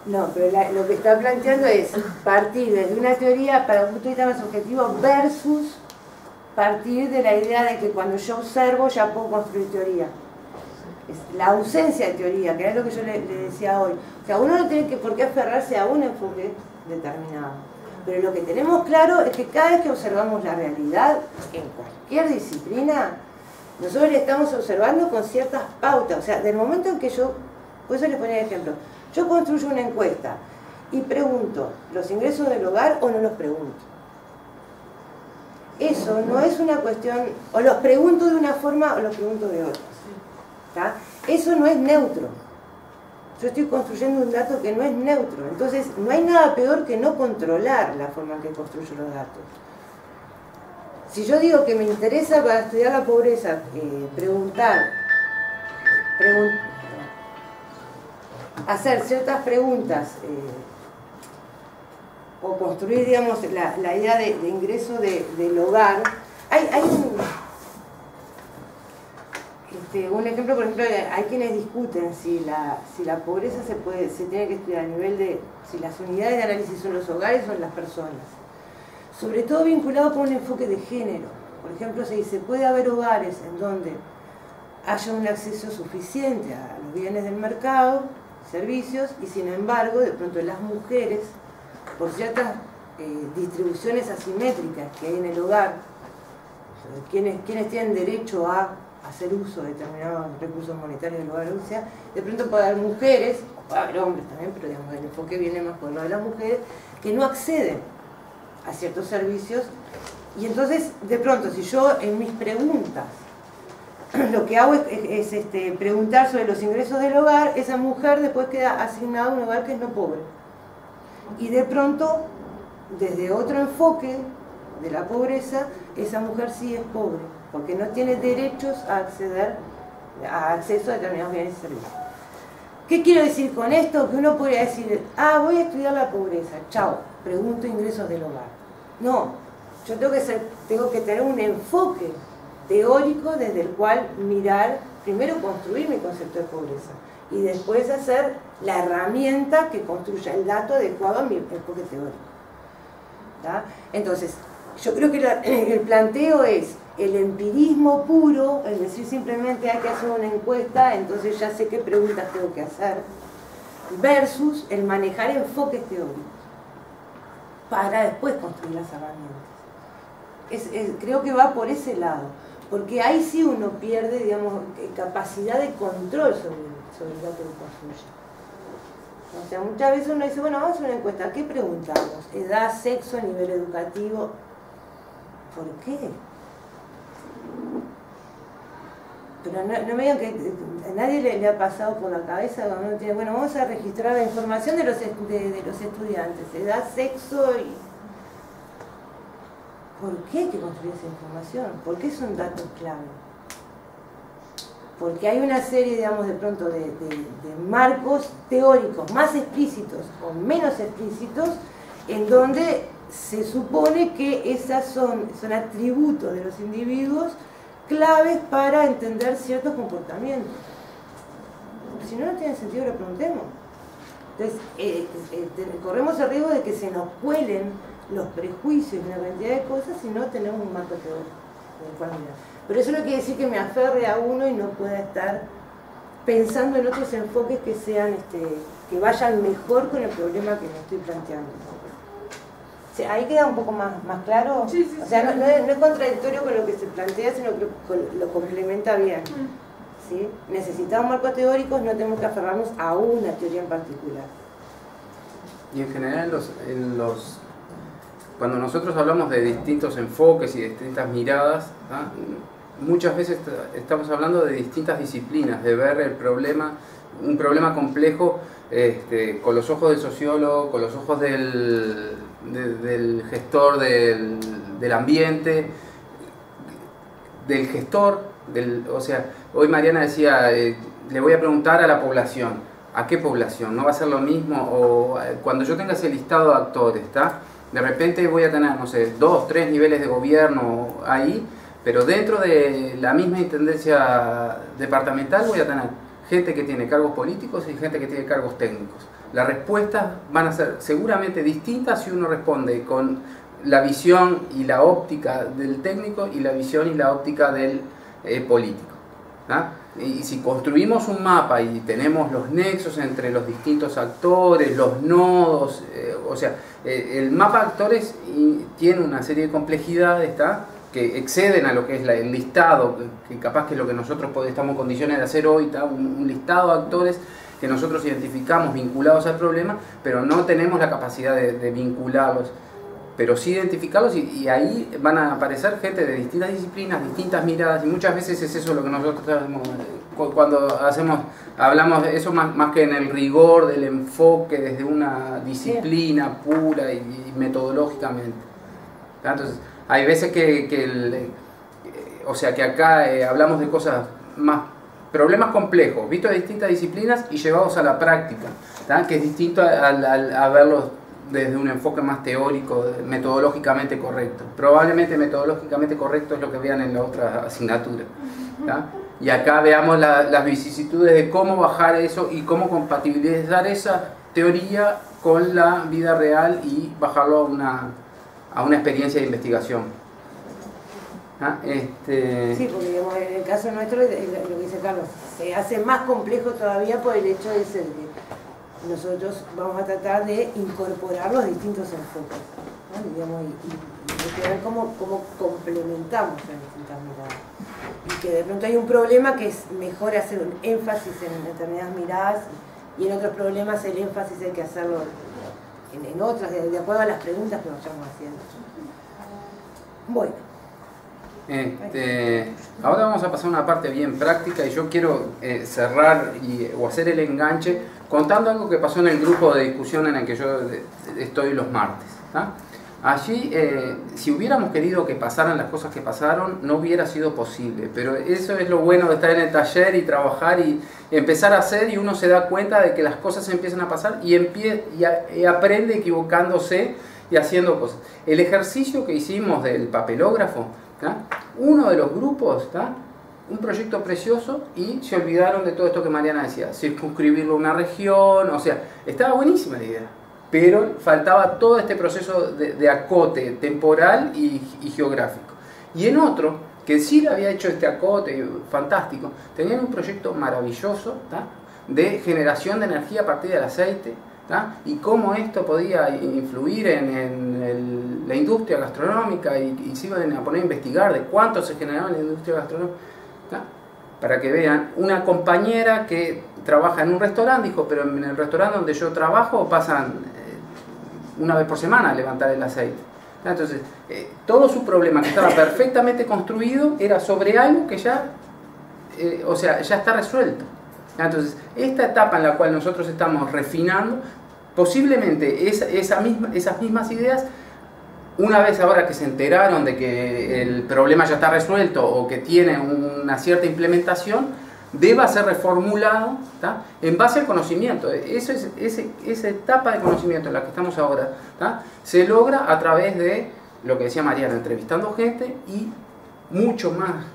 No, pero lo que está planteando es partir desde una teoría para un punto de vista más objetivo versus partir de la idea de que cuando yo observo ya puedo construir teoría. Es la ausencia de teoría, que es lo que yo le decía hoy. O sea, uno no tiene por qué aferrarse a un enfoque determinado. Pero lo que tenemos claro es que cada vez que observamos la realidad, en cualquier disciplina, nosotros le estamos observando con ciertas pautas. O sea, del momento en que por eso les ponía el ejemplo, yo construyo una encuesta y pregunto, ¿los ingresos del hogar o no los pregunto? eso no es una cuestión, o los pregunto de una forma o los pregunto de otra. ¿Tá? Eso no es neutro. Yo estoy construyendo un dato que no es neutro. Entonces, no hay nada peor que no controlar la forma en que construyo los datos. Si yo digo que me interesa para estudiar la pobreza, hacer ciertas preguntas o construir, digamos, la idea de ingreso del hogar, hay un ejemplo, por ejemplo, hay quienes discuten si la pobreza se tiene que estudiar a nivel de si las unidades de análisis son los hogares o son las personas. Sobre todo vinculado con un enfoque de género. Por ejemplo, se dice, puede haber hogares en donde haya un acceso suficiente a los bienes del mercado, servicios, y sin embargo, de pronto las mujeres, por ciertas distribuciones asimétricas que hay en el hogar, quienes tienen derecho a hacer uso de determinados recursos monetarios del hogar, o sea, de pronto puede haber mujeres, puede haber hombres también, pero digamos, el enfoque viene más por lo de las mujeres, que no acceden a ciertos servicios, y entonces, de pronto, si yo en mis preguntas lo que hago es preguntar sobre los ingresos del hogar, esa mujer después queda asignada a un hogar que es no pobre. Y de pronto, desde otro enfoque de la pobreza, esa mujer sí es pobre, porque no tiene derechos a acceso a determinados bienes y servicios. ¿Qué quiero decir con esto? Que uno podría decir, voy a estudiar la pobreza, chao, pregunto ingresos del hogar. No, yo tengo que tener un enfoque teórico desde el cual mirar, primero construir mi concepto de pobreza y después hacer la herramienta que construya el dato adecuado a mi enfoque teórico. ¿Tá? Entonces, yo creo que el planteo es el empirismo puro, es decir, simplemente hay que hacer una encuesta, entonces ya sé qué preguntas tengo que hacer, versus el manejar enfoques teóricos para después construir las herramientas. Creo que va por ese lado, porque ahí sí uno pierde, digamos, capacidad de control sobre el dato que construye. O sea, muchas veces uno dice, bueno, vamos a hacer una encuesta, ¿qué preguntamos? ¿Edad, sexo, nivel educativo? ¿Por qué? Pero no me digan que a nadie le ha pasado por la cabeza cuando uno tiene, bueno, vamos a registrar la información de los estudiantes, edad, sexo y... ¿Por qué hay que construir esa información? ¿Por qué son datos clave? Porque hay una serie, digamos, de pronto de marcos teóricos más explícitos o menos explícitos en donde se supone que esas son atributos de los individuos claves para entender ciertos comportamientos. Si no, no tiene sentido que lo preguntemos. Entonces, corremos el riesgo de que se nos cuelen los prejuicios y una cantidad de cosas si no tenemos un marco teórico del cual mirar. Pero eso no quiere decir que me aferre a uno y no pueda estar pensando en otros enfoques que sean que vayan mejor con el problema que me estoy planteando. O sea, ahí queda un poco más claro. Sí, sí, o sea, sí. no es contradictorio con lo que se plantea, sino que lo complementa bien. ¿Sí? Necesitamos marcos teóricos, no tenemos que aferrarnos a una teoría en particular. Y en general cuando nosotros hablamos de distintos enfoques y de distintas miradas, ¿tá? Muchas veces estamos hablando de distintas disciplinas, de ver un problema complejo con los ojos del sociólogo, con los ojos del gestor del ambiente, del gestor, o sea, hoy Mariana decía, le voy a preguntar a la población, ¿a qué población? ¿No va a ser lo mismo? O cuando yo tenga ese listado de actores, ¿tá? De repente voy a tener, no sé, 2, 3 niveles de gobierno ahí, pero dentro de la misma intendencia departamental voy a tener gente que tiene cargos políticos y gente que tiene cargos técnicos. Las respuestas van a ser seguramente distintas si uno responde con la visión y la óptica del técnico y la visión y la óptica del político. ¿Ah? Y si construimos un mapa y tenemos los nexos entre los distintos actores, los nodos, o sea, el mapa de actores tiene una serie de complejidades, ¿está? Que exceden a lo que es el listado, que capaz que es lo que nosotros estamos en condiciones de hacer hoy, ¿está? Un listado de actores que nosotros identificamos vinculados al problema, pero no tenemos la capacidad de vincularlos. pero sí identificarlos y ahí van a aparecer gente de distintas disciplinas, distintas miradas, y muchas veces es eso lo que nosotros hacemos cuando hablamos de eso, más que en el rigor del enfoque desde una disciplina pura y metodológicamente. Entonces, hay veces que acá hablamos de cosas problemas complejos, vistos de distintas disciplinas y llevados a la práctica, ¿tá? Que es distinto a verlos desde un enfoque más teórico, metodológicamente correcto. Probablemente metodológicamente correcto es lo que vean en la otra asignatura, ¿tá? Y acá veamos las vicisitudes de cómo bajar eso y cómo compatibilizar esa teoría con la vida real y bajarlo a una experiencia de investigación. ¿Ah? Sí, porque digamos, en el caso nuestro, lo que dice Carlos, se hace más complejo todavía por el hecho de ser que nosotros vamos a tratar de incorporar los distintos enfoques, ¿no? Digamos, y ver cómo complementamos las distintas miradas. Y que de pronto hay un problema que es mejor hacer un énfasis en determinadas miradas y en otros problemas el énfasis hay que hacerlo en otras, de acuerdo a las preguntas que nos estamos haciendo. Bueno. Ahora vamos a pasar a una parte bien práctica y yo quiero cerrar o hacer el enganche contando algo que pasó en el grupo de discusión en el que yo estoy los martes, ¿tá? Allí, si hubiéramos querido que pasaran las cosas que pasaron, no hubiera sido posible, pero eso es lo bueno de estar en el taller y trabajar y empezar a hacer, y uno se da cuenta de que las cosas empiezan a pasar y aprende equivocándose y haciendo cosas. El ejercicio que hicimos del papelógrafo, ¿tá? Uno de los grupos, ¿tá? Un proyecto precioso, y se olvidaron de todo esto que Mariana decía, circunscribirlo a una región, o sea, estaba buenísima la idea, pero faltaba todo este proceso de acote temporal y geográfico. Y en otro, que sí le había hecho este acote fantástico, tenían un proyecto maravilloso, ¿tá? De generación de energía a partir del aceite, ¿tá? Y cómo esto podía influir en la industria gastronómica, y se iban a poner a investigar de cuánto se generaba en la industria gastronómica, ¿tá? Para que vean, una compañera que trabaja en un restaurante dijo, pero en el restaurante donde yo trabajo pasan una vez por semana a levantar el aceite. Entonces, todo su problema, que estaba perfectamente construido, era sobre algo que ya está resuelto. Entonces, esta etapa en la cual nosotros estamos refinando, posiblemente esas mismas ideas, una vez ahora que se enteraron de que el problema ya está resuelto o que tiene una cierta implementación, deba ser reformulado, ¿tá? En base al conocimiento. Esa etapa de conocimiento en la que estamos ahora, ¿tá? Se logra a través de lo que decía Mariana, entrevistando gente y mucho más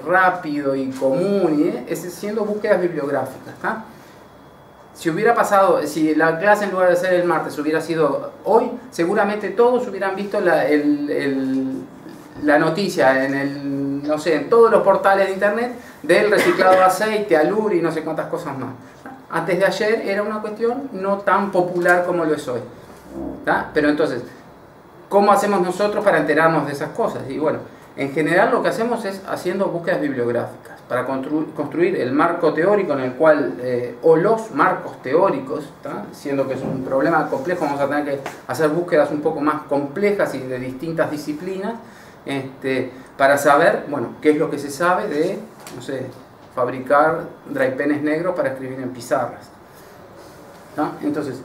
rápido y común, es haciendo búsquedas bibliográficas, ¿tá? Si hubiera pasado, si la clase en lugar de ser el martes hubiera sido hoy, seguramente todos hubieran visto la noticia en todos los portales de internet del reciclado de aceite, alur y no sé cuántas cosas más. Antes de ayer era una cuestión no tan popular como lo es hoy, ¿tá? Pero entonces, ¿cómo hacemos nosotros para enterarnos de esas cosas? Y bueno, en general lo que hacemos es haciendo búsquedas bibliográficas para construir el marco teórico en el cual, o los marcos teóricos, ¿tá? Siendo que es un problema complejo, vamos a tener que hacer búsquedas un poco más complejas y de distintas disciplinas, para saber, bueno, qué es lo que se sabe de, no sé, fabricar dry penes negros para escribir en pizarras, ¿tá? Entonces,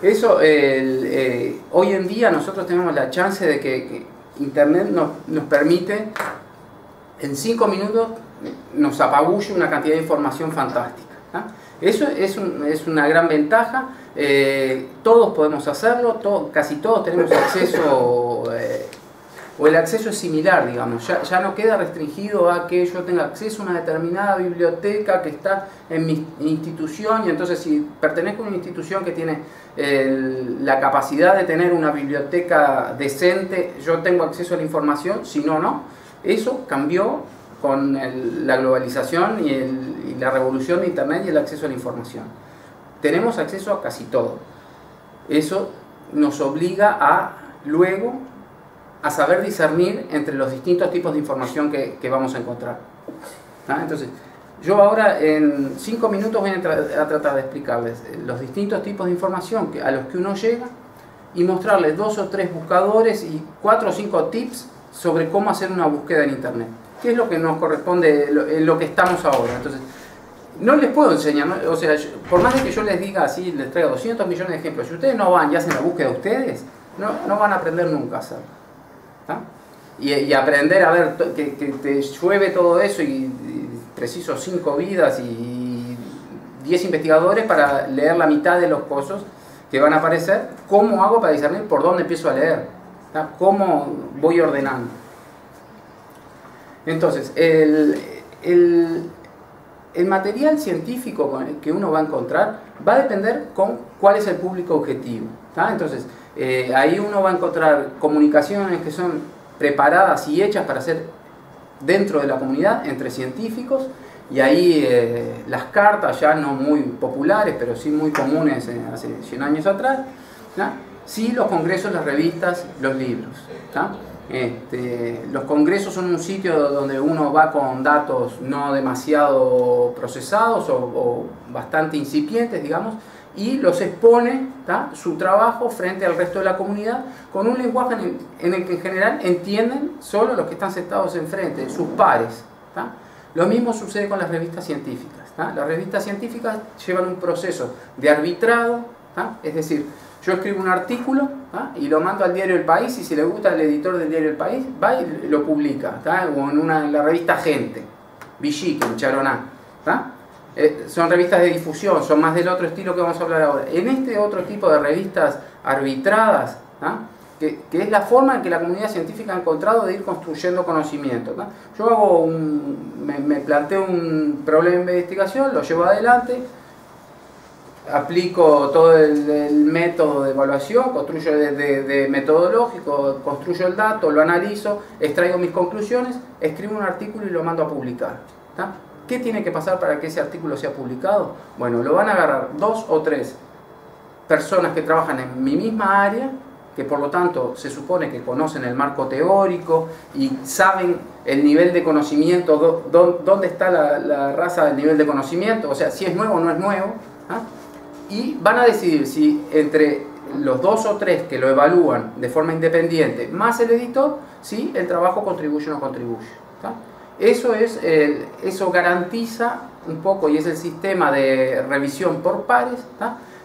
eso, hoy en día nosotros tenemos la chance de que Internet nos permite, en 5 minutos, nos apabulle una cantidad de información fantástica, ¿tá? Eso es una gran ventaja. Todos podemos hacerlo, casi todos tenemos acceso, o el acceso es similar, digamos, ya no queda restringido a que yo tenga acceso a una determinada biblioteca que está en mi institución, y entonces si pertenezco a una institución que tiene la capacidad de tener una biblioteca decente, yo tengo acceso a la información, si no, no. Eso cambió con la globalización y la revolución de Internet y el acceso a la información. Tenemos acceso a casi todo. Eso nos obliga luego a saber discernir entre los distintos tipos de información que vamos a encontrar. ¿Ah? Entonces, yo ahora en 5 minutos voy a tratar de explicarles los distintos tipos de información a los que uno llega, y mostrarles 2 o 3 buscadores y 4 o 5 tips sobre cómo hacer una búsqueda en internet, que es lo que nos corresponde en lo que estamos ahora. Entonces, no les puedo enseñar, ¿no? O sea, por más de que yo les diga así, les traiga 200 millones de ejemplos, si ustedes no van y hacen la búsqueda ustedes, no van a aprender nunca a hacerlo. Y aprender a ver que te llueve todo eso y preciso 5 vidas y 10 investigadores para leer la mitad de los cosas que van a aparecer. ¿Cómo hago para discernir por dónde empiezo a leer? ¿Cómo voy ordenando? Entonces, el material científico que uno va a encontrar va a depender con cuál es el público objetivo. Entonces, ahí uno va a encontrar comunicaciones que son preparadas y hechas para hacer dentro de la comunidad, entre científicos, y ahí las cartas ya no muy populares, pero sí muy comunes hace 100 años atrás, sí los congresos, las revistas, los libros. Los congresos son un sitio donde uno va con datos no demasiado procesados o bastante incipientes, digamos, y los expone su trabajo frente al resto de la comunidad con un lenguaje en el que en general entienden solo los que están sentados enfrente, sus pares. Lo mismo sucede con las revistas científicas. Las revistas científicas llevan un proceso de arbitrado, es decir, yo escribo un artículo y lo mando al diario El País, y si le gusta al editor del diario El País, va y lo publica, o en la revista Gente, Villique, en Charoná. Son revistas de difusión, son más del otro estilo que vamos a hablar ahora. En este otro tipo de revistas arbitradas, que es la forma en que la comunidad científica ha encontrado de ir construyendo conocimiento. Yo me planteo un problema de investigación, lo llevo adelante, aplico todo el método de evaluación, construyo de metodológico, construyo el dato, lo analizo, extraigo mis conclusiones, escribo un artículo y lo mando a publicar. ¿Qué tiene que pasar para que ese artículo sea publicado? Bueno, lo van a agarrar 2 o 3 personas que trabajan en mi misma área, que por lo tanto se supone que conocen el marco teórico y saben el nivel de conocimiento, dónde está la raza del nivel de conocimiento, o sea, si es nuevo o no es nuevo, y van a decidir si entre los 2 o 3 que lo evalúan de forma independiente, más el editor, si el trabajo contribuye o no contribuye. Eso garantiza un poco, y es el sistema de revisión por pares,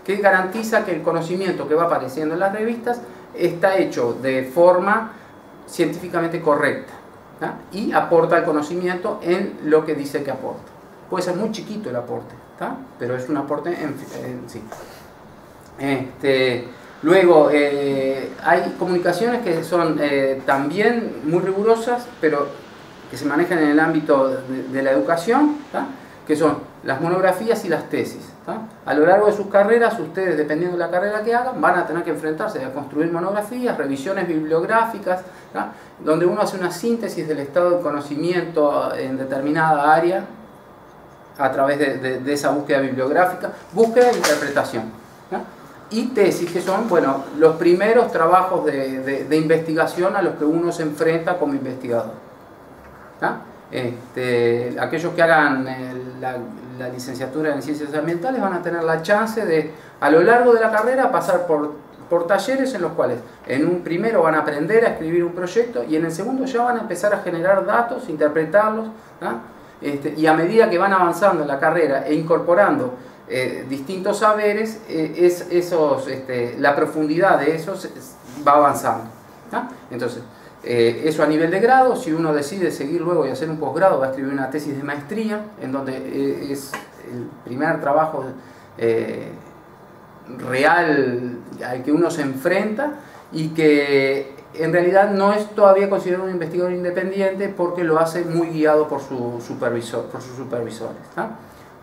que garantiza que el conocimiento que va apareciendo en las revistas está hecho de forma científicamente correcta, y aporta el conocimiento en lo que dice que aporta. Puede ser muy chiquito el aporte, pero es un aporte en sí. Luego, hay comunicaciones que son también muy rigurosas, pero que se manejan en el ámbito de la educación, que son las monografías y las tesis. A lo largo de sus carreras, ustedes, dependiendo de la carrera que hagan, van a tener que enfrentarse a construir monografías, revisiones bibliográficas, donde uno hace una síntesis del estado de conocimiento en determinada área a través de esa búsqueda bibliográfica, búsqueda e interpretación. Y tesis, que son, bueno, los primeros trabajos de investigación a los que uno se enfrenta como investigador. Aquellos que hagan la licenciatura en Ciencias Ambientales van a tener la chance de, a lo largo de la carrera, pasar por talleres en los cuales en un primero van a aprender a escribir un proyecto, y en el segundo ya van a empezar a generar datos, interpretarlos, y a medida que van avanzando en la carrera e incorporando distintos saberes, la profundidad de esos va avanzando. Entonces, eso a nivel de grado. Si uno decide seguir luego y hacer un posgrado, va a escribir una tesis de maestría, en donde es el primer trabajo real al que uno se enfrenta, y que en realidad no es todavía considerado un investigador independiente, porque lo hace muy guiado por sus supervisores.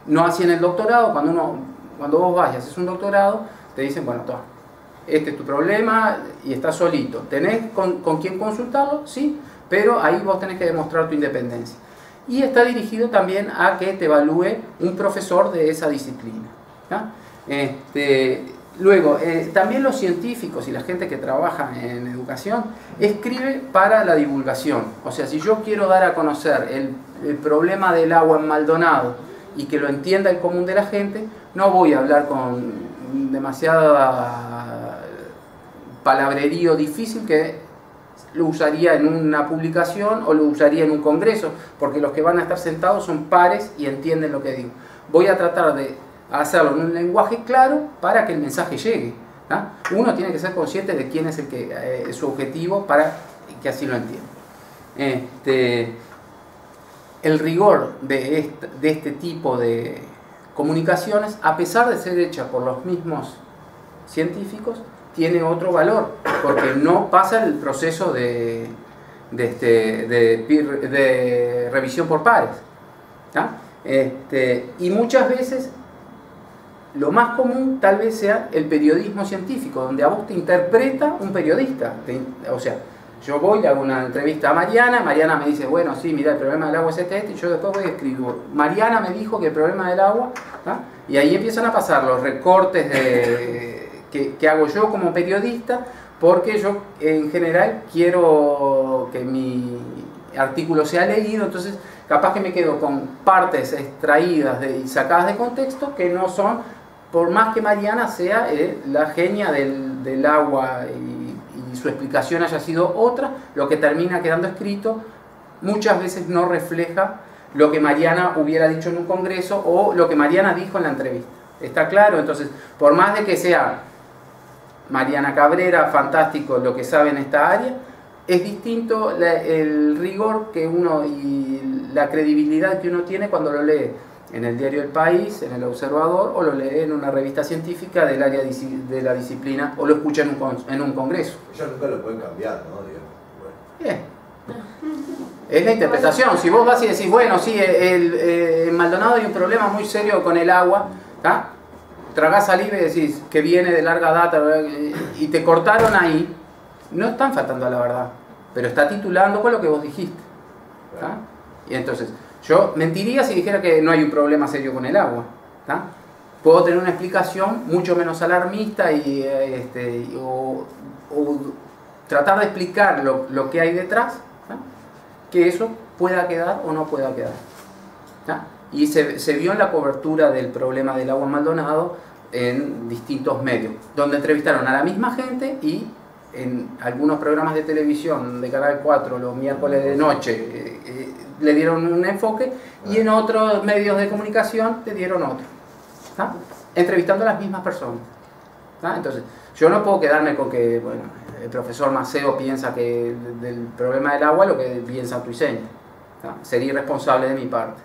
No así en el doctorado. Cuando vos vas y haces un doctorado, te dicen, bueno, toma, este es tu problema y estás solito. ¿Tenés con quién consultarlo? Sí, pero ahí vos tenés que demostrar tu independencia. Y está dirigido también a que te evalúe un profesor de esa disciplina. Luego, también los científicos y la gente que trabaja en educación escribe para la divulgación. O sea, si yo quiero dar a conocer el problema del agua en Maldonado y que lo entienda el común de la gente, no voy a hablar con demasiada palabrerío difícil que lo usaría en una publicación o lo usaría en un congreso, porque los que van a estar sentados son pares y entienden lo que digo. Voy a tratar de hacerlo en un lenguaje claro para que el mensaje llegue. Uno tiene que ser consciente de quién es su objetivo para que así lo entienda. El rigor de este tipo de comunicaciones, a pesar de ser hecha por los mismos científicos, tiene otro valor, porque no pasa el proceso de revisión por pares. Y muchas veces lo más común tal vez sea el periodismo científico, donde a vos te interpreta un periodista. O sea, yo voy, le hago una entrevista a Mariana, Mariana me dice, bueno, sí, mira, el problema del agua es este, y yo después voy y escribo, Mariana me dijo que el problema del agua, y ahí empiezan a pasar los recortes que hago yo como periodista, porque yo en general quiero que mi artículo sea leído, entonces capaz que me quedo con partes extraídas y sacadas de contexto que no son, por más que Mariana sea la genia del agua y su explicación haya sido otra, lo que termina quedando escrito muchas veces no refleja lo que Mariana hubiera dicho en un congreso o lo que Mariana dijo en la entrevista. ¿Está claro? Entonces, por más de que sea Mariana Cabrera, fantástico lo que sabe en esta área, es distinto el rigor que uno y la credibilidad que uno tiene cuando lo lee en el diario El País, en El Observador, o lo lee en una revista científica del área de la disciplina, o lo escucha en un congreso. Ellos nunca lo pueden cambiar, ¿no? Bueno. Bien. Es la interpretación. Si vos vas y decís, bueno, sí, en Maldonado hay un problema muy serio con el agua, tragás saliva y decís que viene de larga data y te cortaron ahí, no están faltando a la verdad, pero está titulando con lo que vos dijiste. Y entonces, yo mentiría si dijera que no hay un problema serio con el agua. Puedo tener una explicación mucho menos alarmista o tratar de explicar lo que hay detrás, que eso pueda quedar o no pueda quedar. Y se vio en la cobertura del problema del agua en Maldonado en distintos medios, donde entrevistaron a la misma gente y en algunos programas de televisión de Canal 4 los miércoles de noche le dieron un enfoque y en otros medios de comunicación le dieron otro, entrevistando a las mismas personas. Entonces, yo no puedo quedarme con que, bueno, el profesor Maceo piensa que del problema del agua lo que piensa Santuiseño. Sería irresponsable de mi parte.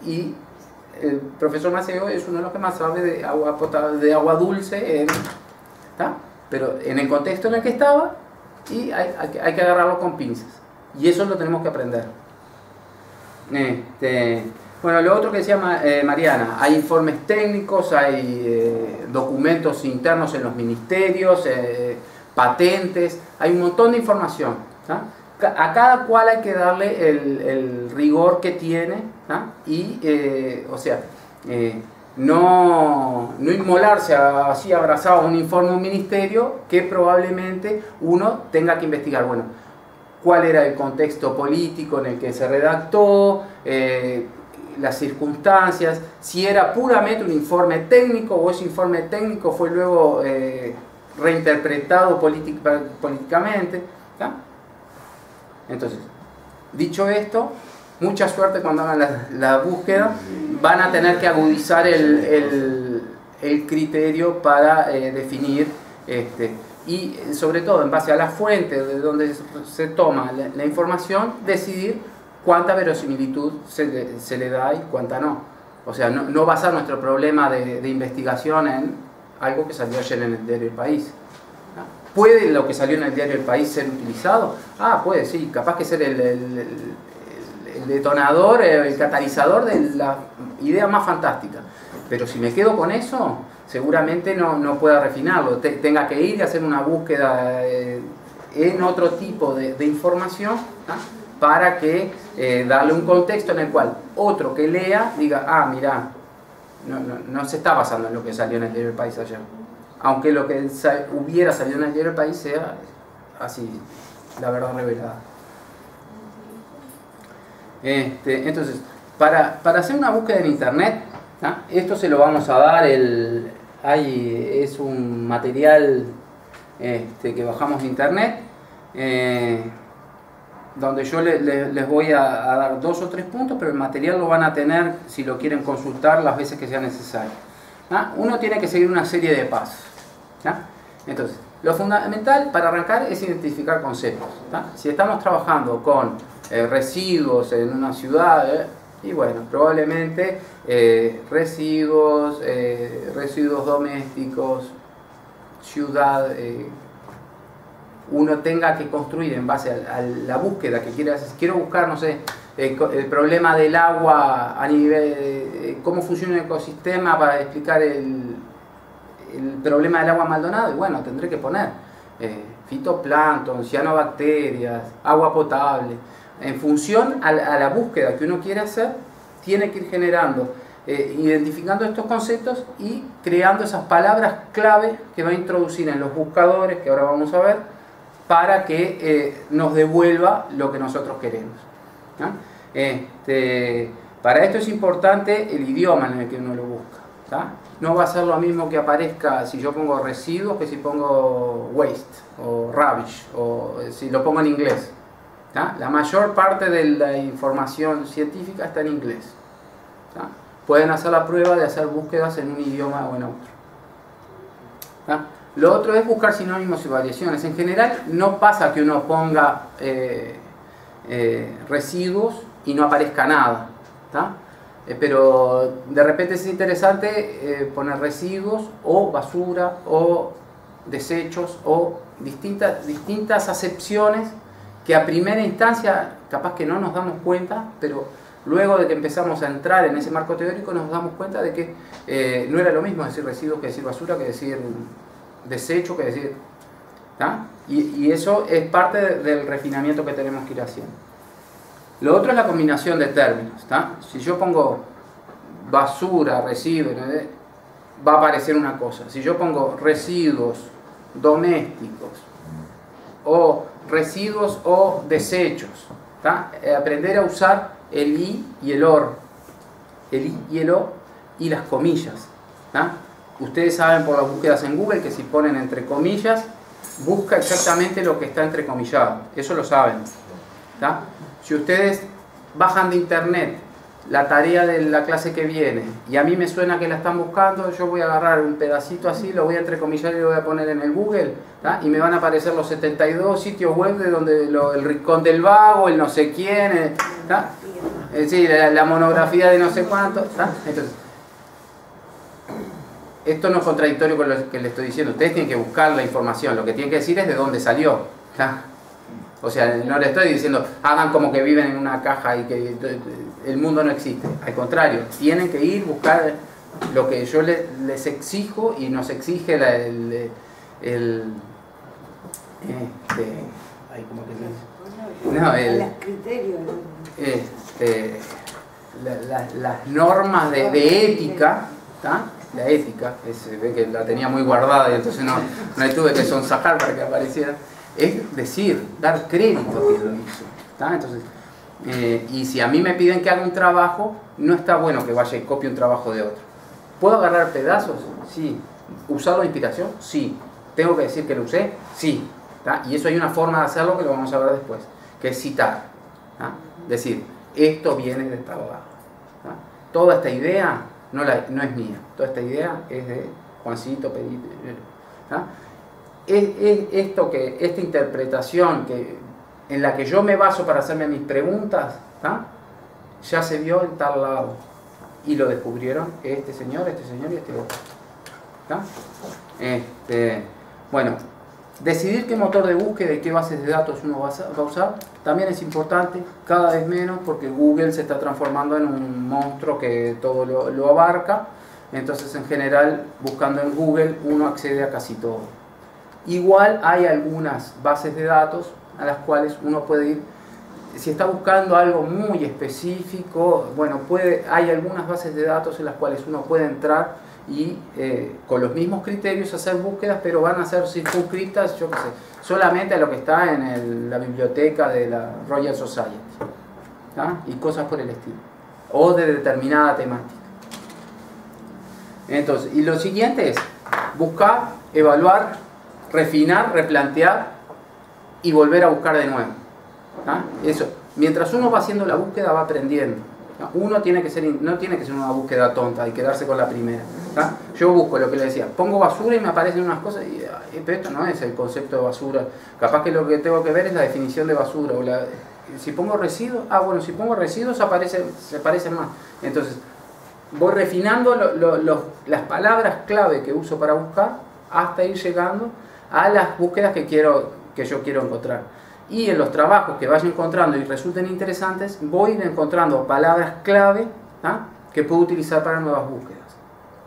Y el profesor Maceo es uno de los que más sabe de agua potable, de agua dulce, pero en el contexto en el que estaba, y hay que agarrarlo con pinzas. Y eso lo tenemos que aprender. Bueno, lo otro que decía Mariana, hay informes técnicos, hay documentos internos en los ministerios, patentes, hay un montón de información. A cada cual hay que darle el rigor que tiene, o sea, no inmolarse así abrazado a un informe de un ministerio que probablemente uno tenga que investigar. Bueno, cuál era el contexto político en el que se redactó, las circunstancias, si era puramente un informe técnico o ese informe técnico fue luego reinterpretado políticamente. Entonces, dicho esto, mucha suerte cuando hagan la búsqueda, van a tener que agudizar el criterio para definir y sobre todo en base a la fuente de donde se toma la información, decidir cuánta verosimilitud se le da y cuánta no. O sea, no basar nuestro problema de investigación en algo que salió ayer en el diario El País. ¿Puede lo que salió en el diario El País ser utilizado? Puede, sí, capaz que ser el detonador, el catalizador de la idea más fantástica. Pero si me quedo con eso, seguramente no pueda refinarlo, tenga que ir y hacer una búsqueda en otro tipo de información, para que darle un contexto en el cual otro que lea diga, mirá, no se está basando en lo que salió en el diario El País ayer, aunque lo que hubiera salido en el diario El País sea así, la verdad revelada. Entonces, para hacer una búsqueda en internet, esto se lo vamos a dar, es un material que bajamos de internet, donde yo les voy a dar 2 o 3 puntos, pero el material lo van a tener si lo quieren consultar las veces que sea necesario. Uno tiene que seguir una serie de pasos. Entonces, lo fundamental para arrancar es identificar conceptos. Si estamos trabajando con residuos en una ciudad, y bueno, probablemente residuos domésticos, ciudad, uno tenga que construir en base a la búsqueda que quiere hacer. Quiero buscar, no sé, el problema del agua a nivel, cómo funciona el ecosistema para explicar el problema del agua Maldonado, y bueno, tendré que poner fitoplancton, cianobacterias, agua potable. En función a la búsqueda que uno quiere hacer, tiene que ir generando, identificando estos conceptos y creando esas palabras clave que va a introducir en los buscadores, que ahora vamos a ver, para que nos devuelva lo que nosotros queremos. Para esto es importante el idioma en el que uno lo busca. No va a ser lo mismo que aparezca si yo pongo residuos que si pongo waste o rubbish, o si lo pongo en inglés. La mayor parte de la información científica está en inglés. Pueden hacer la prueba de hacer búsquedas en un idioma o en otro. Lo otro es buscar sinónimos y variaciones. En general no pasa que uno ponga residuos y no aparezca nada. Pero de repente es interesante poner residuos o basura o desechos o distintas acepciones que a primera instancia capaz que no nos damos cuenta, pero luego de que empezamos a entrar en ese marco teórico nos damos cuenta de que no era lo mismo decir residuos que decir basura, que decir desecho, que decir... Y eso es parte del refinamiento que tenemos que ir haciendo. Lo otro es la combinación de términos. Si yo pongo basura, residuos, va a aparecer una cosa. Si yo pongo residuos domésticos o residuos o desechos, aprender a usar el i y el or, el i y el o y las comillas. Ustedes saben por las búsquedas en Google que si ponen entre comillas busca exactamente lo que está entrecomillado, eso lo saben. Si ustedes bajan de internet la tarea de la clase que viene y a mí me suena que la están buscando, yo voy a agarrar un pedacito así, lo voy a entrecomillar y lo voy a poner en el Google, y me van a aparecer los 72 sitios web de donde el Rincón del Vago, el no sé quién, sí, la monografía de no sé cuánto. Entonces, esto no es contradictorio con lo que les estoy diciendo. Ustedes tienen que buscar la información, lo que tienen que decir es de dónde salió. O sea, no les estoy diciendo hagan como que viven en una caja y que el mundo no existe. Al contrario, tienen que ir a buscar lo que yo les exijo y nos exige las normas de ética. La ética, ve que la tenía muy guardada y entonces no la tuve que sonsajar para que apareciera. Es decir, dar crédito a quien lo hizo. Entonces, y si a mí me piden que haga un trabajo, no está bueno que vaya y copie un trabajo de otro. ¿Puedo agarrar pedazos? Sí. ¿Usarlo de inspiración? Sí. ¿Tengo que decir que lo usé? Sí. Y eso hay una forma de hacerlo que lo vamos a ver después, que es citar. Decir, esto viene de esta abogado. Toda esta idea no es mía. Toda esta idea es de Juancito, Pedito. Esta interpretación en la que yo me baso para hacerme mis preguntas, ya se vio en tal lado y lo descubrieron este señor y este otro. Bueno, decidir qué motor de búsqueda y qué bases de datos uno va a usar también es importante, cada vez menos, porque Google se está transformando en un monstruo que todo lo abarca. Entonces, en general, buscando en Google uno accede a casi todo. Igual hay algunas bases de datos a las cuales uno puede ir. Si está buscando algo muy específico, bueno, hay algunas bases de datos en las cuales uno puede entrar y con los mismos criterios hacer búsquedas, pero van a ser circunscritas, yo qué sé, solamente a lo que está en la biblioteca de la Royal Society, y cosas por el estilo, o de determinada temática. Entonces, y lo siguiente es buscar, evaluar, refinar, replantear y volver a buscar de nuevo. Eso. Mientras uno va haciendo la búsqueda, va aprendiendo. Uno tiene que ser, no tiene que ser una búsqueda tonta y quedarse con la primera. Yo busco lo que le decía, pongo basura y me aparecen unas cosas, pero esto no es el concepto de basura. Capaz que lo que tengo que ver es la definición de basura. Si pongo residuos, bueno, si pongo residuos se parecen más. Entonces, voy refinando las palabras clave que uso para buscar hasta ir llegando a las búsquedas que yo quiero encontrar. Y en los trabajos que vaya encontrando y resulten interesantes, voy a ir encontrando palabras clave que puedo utilizar para nuevas búsquedas.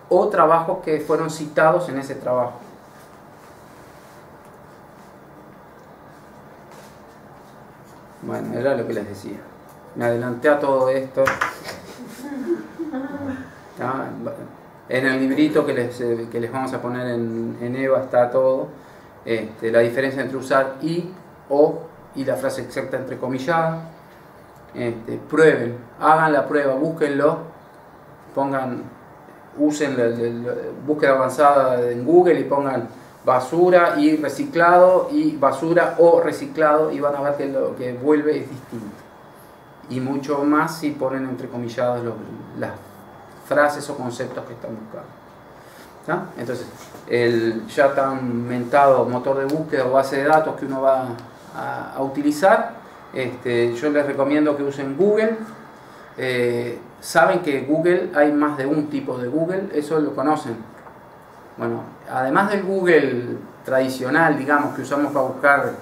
O trabajos que fueron citados en ese trabajo. Bueno, era lo que les decía. Me adelanté a todo esto. En el librito que les vamos a poner en EVA está todo. La diferencia entre usar y, o y la frase exacta entrecomillada. Prueben, hagan la prueba, búsquenlo, usen la búsqueda avanzada en Google y pongan basura y reciclado y basura o reciclado y van a ver que lo que vuelve es distinto. Y mucho más si ponen entrecomilladas las frases o conceptos que están buscando. Entonces, el ya tan mentado motor de búsqueda o base de datos que uno va a utilizar, yo les recomiendo que usen Google. Saben que Google hay más de un tipo de Google, eso lo conocen. Bueno, además del Google tradicional, digamos, que usamos para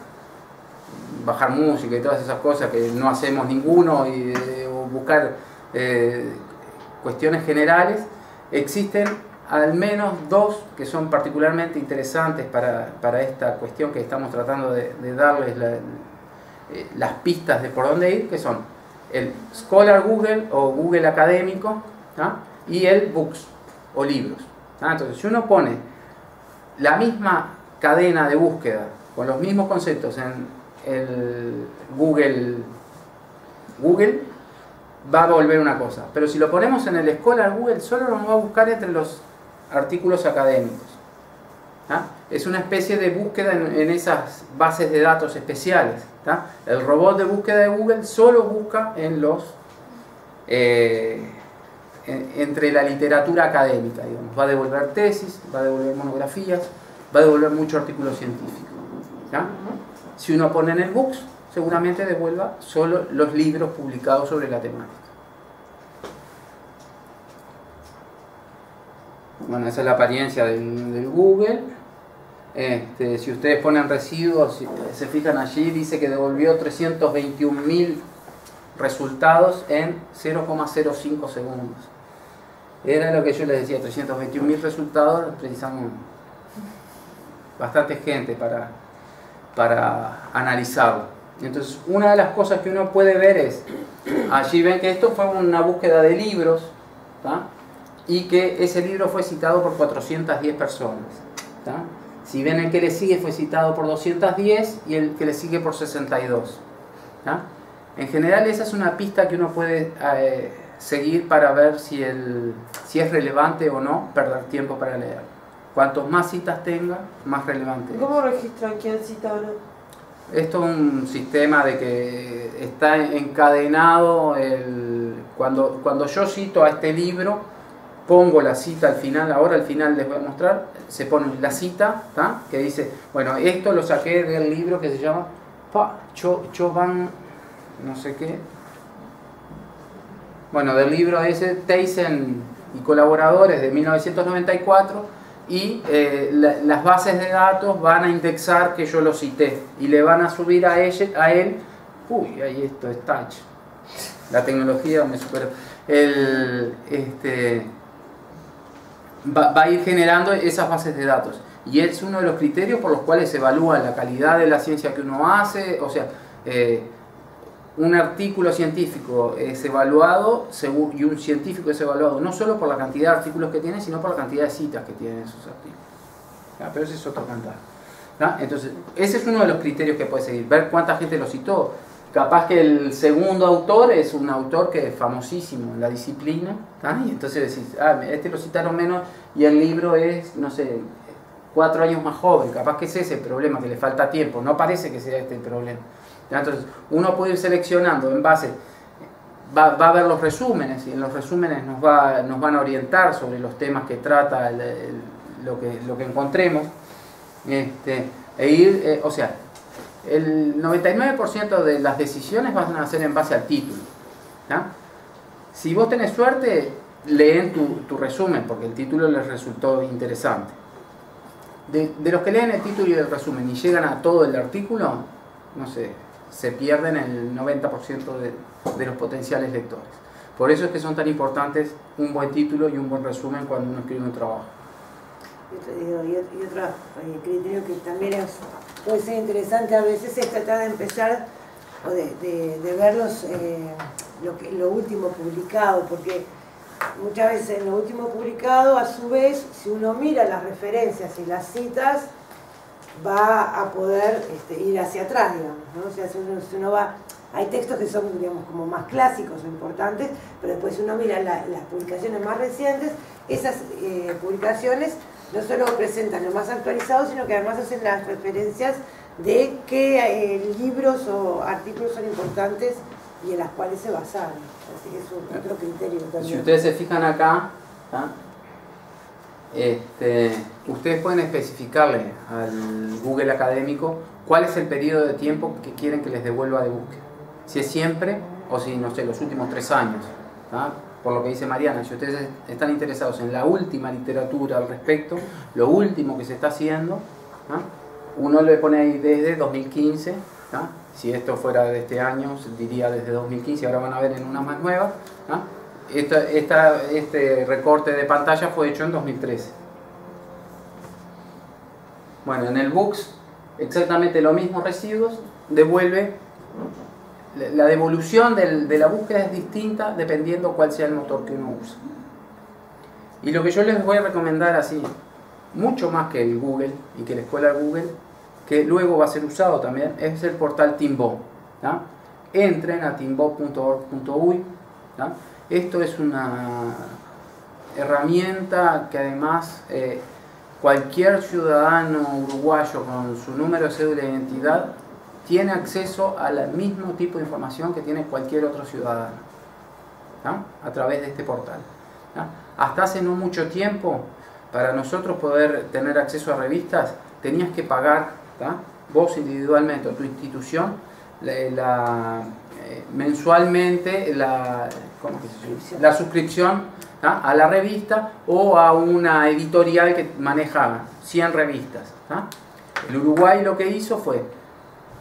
bajar música y todas esas cosas que no hacemos ninguno, o buscar cuestiones generales, existen al menos dos que son particularmente interesantes para esta cuestión que estamos tratando de darles las pistas de por dónde ir, que son el Scholar Google o Google académico, y el Books o libros. Entonces, si uno pone la misma cadena de búsqueda con los mismos conceptos en el Google, va a volver una cosa. Pero si lo ponemos en el Scholar Google, solo nos va a buscar entre los artículos académicos. Es una especie de búsqueda en esas bases de datos especiales. El robot de búsqueda de Google solo busca en entre la literatura académica, digamos. Va a devolver tesis, va a devolver monografías, va a devolver mucho artículo científico. Si uno pone en el Books, seguramente devuelva solo los libros publicados sobre la temática. Bueno, esa es la apariencia del Google. Si ustedes ponen residuos, si se fijan allí, dice que devolvió 321.000 resultados en 0,05 segundos. Era lo que yo les decía, 321.000 resultados, precisamos bastante gente para analizarlo. Entonces, una de las cosas que uno puede ver es, allí ven que esto fue una búsqueda de libros, y que ese libro fue citado por 410 personas. Si ven el que le sigue fue citado por 210 y el que le sigue por 62. En general esa es una pista que uno puede seguir para ver si es relevante o no perder tiempo para leer. Cuantos más citas tenga, más relevante es. ¿Cómo registran quién cita o no? Esto es un sistema de que está encadenado. Cuando yo cito a este libro, pongo la cita al final. Ahora al final les voy a mostrar. Se pone la cita, que dice, bueno, esto lo saqué del libro que se llama Choban, no sé qué. Bueno, del libro ese, Tyson y colaboradores, de 1994. Y las bases de datos van a indexar que yo lo cité y le van a subir a él, uy, ahí esto es touch, la tecnología me supera, va a ir generando esas bases de datos y es uno de los criterios por los cuales se evalúa la calidad de la ciencia que uno hace. O sea, un artículo científico es evaluado y un científico es evaluado no solo por la cantidad de artículos que tiene, sino por la cantidad de citas que tienen esos artículos. Pero ese es otro cantar. Entonces, ese es uno de los criterios que puede seguir, ver cuánta gente lo citó. Capaz que el segundo autor es un autor que es famosísimo en la disciplina, y entonces decís, este lo citaron menos y el libro es, no sé, 4 años más joven, capaz que ese es el problema, que le falta tiempo, no parece que sea este el problema. Entonces, uno puede ir seleccionando en base, va a ver los resúmenes, y en los resúmenes nos van a orientar sobre los temas que trata lo que encontremos, o sea, el 99% de las decisiones van a ser en base al título, ¿no? Si vos tenés suerte, leen tu resumen, porque el título les resultó interesante. De los que leen el título y el resumen y llegan a todo el artículo, no sé, se pierden el 90% de los potenciales lectores. Por eso es que son tan importantes un buen título y un buen resumen cuando uno escribe un trabajo. Y otro criterio que también puede ser interesante a veces es tratar de empezar o de ver lo último publicado, porque muchas veces en lo último publicado, a su vez, si uno mira las referencias y las citas, va a poder ir hacia atrás, digamos, ¿no? O sea, si uno va, hay textos que son, digamos, como más clásicos o importantes, pero después si uno mira las publicaciones más recientes, esas publicaciones no solo presentan lo más actualizado, sino que además hacen las referencias de qué libros o artículos son importantes y en las cuales se basaron. Así que es otro criterio también. Si ustedes se fijan acá, ustedes pueden especificarle al Google académico cuál es el periodo de tiempo que quieren que les devuelva de búsqueda. Si es siempre o si, no sé, los últimos 3 años. Por lo que dice Mariana, si ustedes están interesados en la última literatura al respecto, lo último que se está haciendo, uno le pone ahí desde 2015, si esto fuera de este año, diría desde 2015, ahora van a ver en una más nueva. Este recorte de pantalla fue hecho en 2013. Bueno, en el Books, exactamente los mismos residuos, la devolución de la búsqueda es distinta dependiendo cuál sea el motor que uno usa. Y lo que yo les voy a recomendar así, mucho más que el Google y que la escuela Google, que luego va a ser usado también, es el portal Timbo. Entren a timbo.org.uy. Esto es una herramienta que además cualquier ciudadano uruguayo con su número de cédula de identidad tiene acceso al mismo tipo de información que tiene cualquier otro ciudadano, a través de este portal. Hasta hace no mucho tiempo, para nosotros poder tener acceso a revistas, tenías que pagar, vos individualmente o tu institución, mensualmente la suscripción a la revista o a una editorial que maneja 100 revistas. El Uruguay lo que hizo fue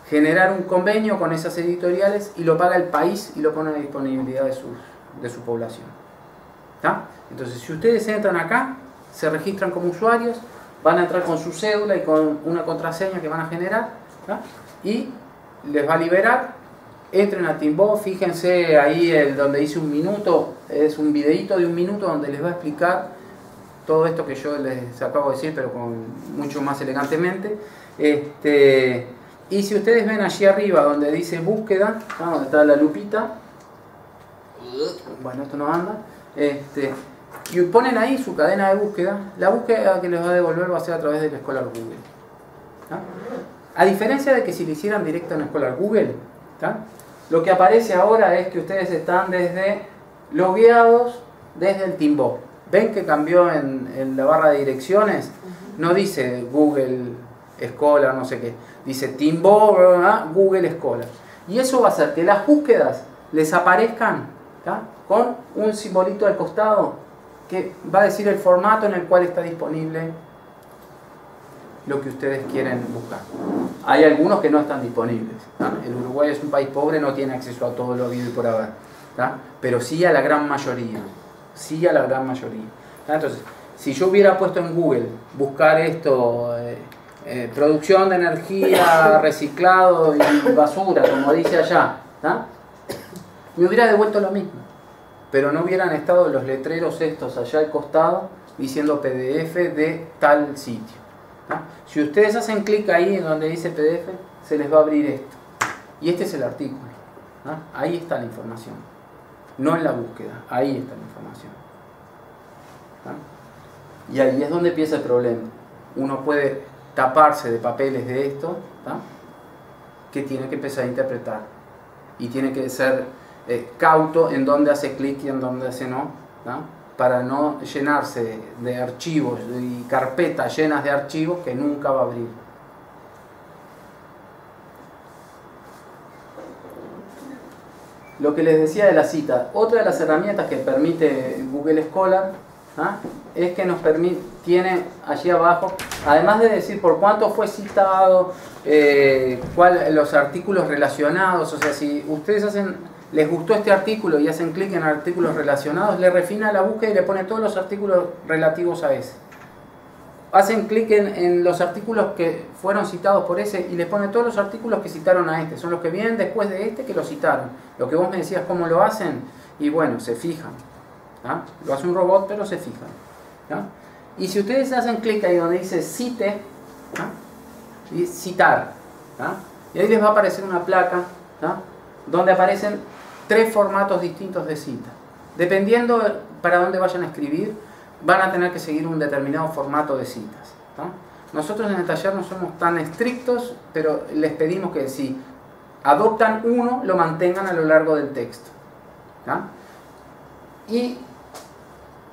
generar un convenio con esas editoriales y lo paga el país y lo pone a la disponibilidad de su población. Entonces, si ustedes entran acá, se registran como usuarios, van a entrar con su cédula y con una contraseña que van a generar, y les va a liberar. Entren a Timbo, fíjense ahí donde dice 1 minuto, es un videíto de 1 minuto donde les va a explicar todo esto que yo les acabo de decir, pero mucho más elegantemente. Y si ustedes ven allí arriba donde dice búsqueda, donde está la lupita, bueno, esto no anda, y ponen ahí su cadena de búsqueda, la búsqueda que les va a devolver va a ser a través del Scholar Google. A diferencia de que si lo hicieran directo en el Scholar Google, lo que aparece ahora es que ustedes están logueados desde el Timbo. ¿Ven que cambió en la barra de direcciones? No dice Google Scholar, no sé qué. Dice Timbo, Google Scholar. Y eso va a hacer que las búsquedas les aparezcan con un simbolito al costado que va a decir el formato en el cual está disponible lo que ustedes quieren buscar. Hay algunos que no están disponibles. El Uruguay es un país pobre, no tiene acceso a todo lo habido y por haber. Pero sí a la gran mayoría. Sí a la gran mayoría. Entonces, si yo hubiera puesto en Google buscar esto, producción de energía, reciclado y basura, como dice allá, me hubiera devuelto lo mismo. Pero no hubieran estado los letreros estos allá al costado diciendo PDF de tal sitio. Si ustedes hacen clic ahí en donde dice PDF, se les va a abrir esto. Y este es el artículo. Ahí está la información. No en la búsqueda, ahí está la información. Y ahí es donde empieza el problema. uno puede taparse de papeles de esto, ¿tá? Que tiene que empezar a interpretar. Y tiene que ser cauto en dónde hace clic y en dónde hace no, ¿tá? Para no llenarse de archivos y carpetas llenas de archivos que nunca va a abrir. Lo que les decía de la cita, otra de las herramientas que permite Google Scholar, ¿ah? Es que nos permite, tiene allí abajo, además de decir por cuánto fue citado, los artículos relacionados, o sea, si ustedes les gustó este artículo y hacen clic en artículos relacionados, le refina la búsqueda y le pone todos los artículos relativos a ese. Hacen clic en los artículos que fueron citados por ese y le pone todos los artículos que citaron a este. Son los que vienen después de este que lo citaron. Lo que vos me decías, ¿cómo lo hacen? Y bueno, se fijan. ¿Ah? Lo hace un robot, pero se fijan. ¿Ah? Y si ustedes hacen clic ahí donde dice cite, ¿ah? Y citar, ¿ah? Y ahí les va a aparecer una placa, ¿ah? Donde aparecen 3 formatos distintos de cita. Dependiendo para dónde vayan a escribir, van a tener que seguir un determinado formato de citas, ¿no? Nosotros en el taller no somos tan estrictos, pero les pedimos que si adoptan uno, lo mantengan a lo largo del texto, ¿no? Y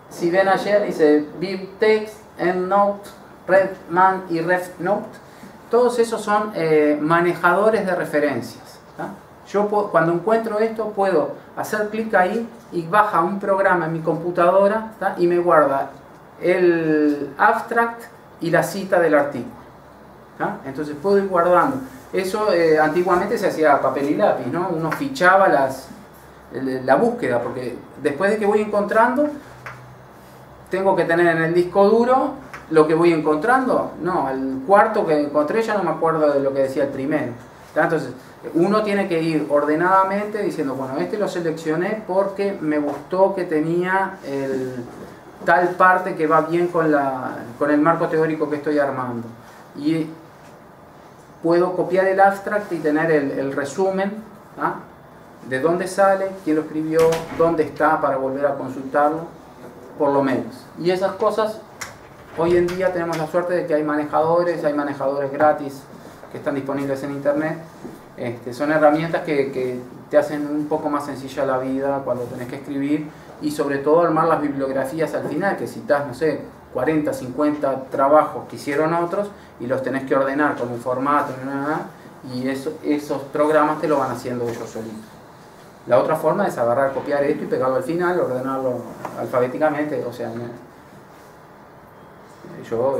si ven ayer, dice BibTeX, EndNote, RefMan y RefNote. Todos esos son manejadores de referencias, ¿no? Yo cuando encuentro esto puedo hacer clic ahí y baja un programa en mi computadora, ¿tá? Y me guarda el abstract y la cita del artículo, ¿tá? Entonces puedo ir guardando. Eso antiguamente se hacía a papel y lápiz, ¿no? Uno fichaba la búsqueda, porque después de que voy encontrando, tengo que tener en el disco duro lo que voy encontrando. No, el cuarto que encontré ya no me acuerdo de lo que decía el primero, ¿tá? Entonces uno tiene que ir ordenadamente diciendo, bueno, este lo seleccioné porque me gustó que tenía tal parte que va bien con el marco teórico que estoy armando. Y puedo copiar el abstract y tener el resumen, ¿ah? De dónde sale, quién lo escribió, dónde está para volver a consultarlo, por lo menos. Y esas cosas, hoy en día tenemos la suerte de que hay manejadores gratis que están disponibles en internet. Son herramientas que te hacen un poco más sencilla la vida cuando tenés que escribir, y sobre todo armar las bibliografías al final, que citas, no sé, 40, 50 trabajos que hicieron otros y los tenés que ordenar con un formato, y esos programas te lo van haciendo ellos solitos. La otra forma es agarrar, copiar esto y pegarlo al final, ordenarlo alfabéticamente. O sea, yo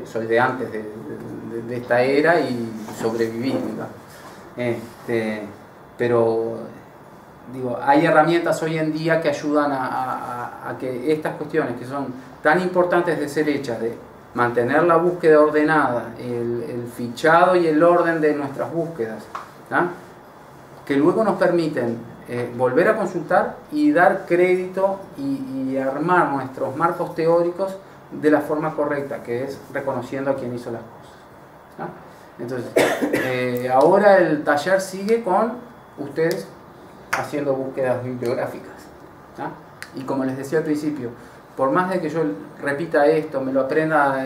soy de antes de esta era y sobreviví, ¿verdad? Pero digo, hay herramientas hoy en día que ayudan a que estas cuestiones que son tan importantes de ser hechas, de mantener la búsqueda ordenada, el fichado y el orden de nuestras búsquedas, ¿ah? Que luego nos permiten volver a consultar y dar crédito y armar nuestros marcos teóricos de la forma correcta, que es reconociendo a quien hizo las cosas, ¿ah? Entonces, ahora el taller sigue con ustedes haciendo búsquedas bibliográficas, ¿ah? Y como les decía al principio, por más de que yo repita esto, me lo aprenda,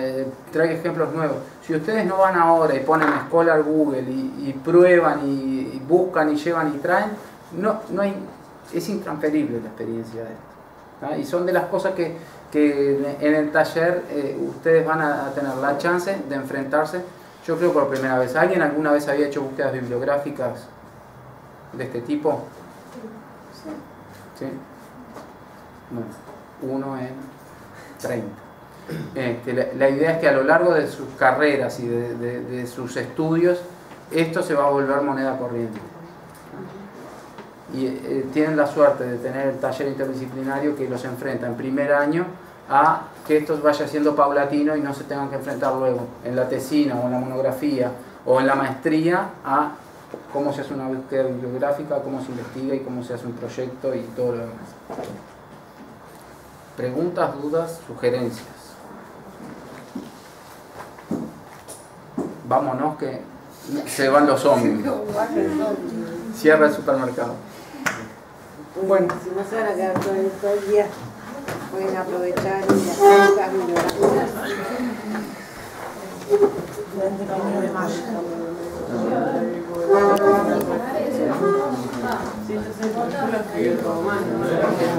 traiga ejemplos nuevos, si ustedes no van ahora y ponen Scholar Google y prueban y buscan y llevan y traen, no hay, es intransferible la experiencia de esto, ¿ah? Y son de las cosas que en el taller ustedes van a tener la chance de enfrentarse. Yo creo por primera vez. ¿Alguien alguna vez había hecho búsquedas bibliográficas de este tipo? Sí. Bueno, uno en 30. La idea es que a lo largo de sus carreras y de sus estudios, esto se va a volver moneda corriente. Y tienen la suerte de tener el taller interdisciplinario que los enfrenta en primer año a que esto vaya siendo paulatino y no se tengan que enfrentar luego en la tesina o en la monografía o en la maestría a cómo se hace una búsqueda bibliográfica, cómo se investiga y cómo se hace un proyecto y todo lo demás. Preguntas, dudas, sugerencias. Vámonos que se van los ómnibus. Cierra el supermercado. Bueno, si no se van a quedar todo el día, pueden aprovechar y hacer las bibliografías. Durante el 1 de mayo. Sí, yo sé, yo lo escribí todo mal, ¿no?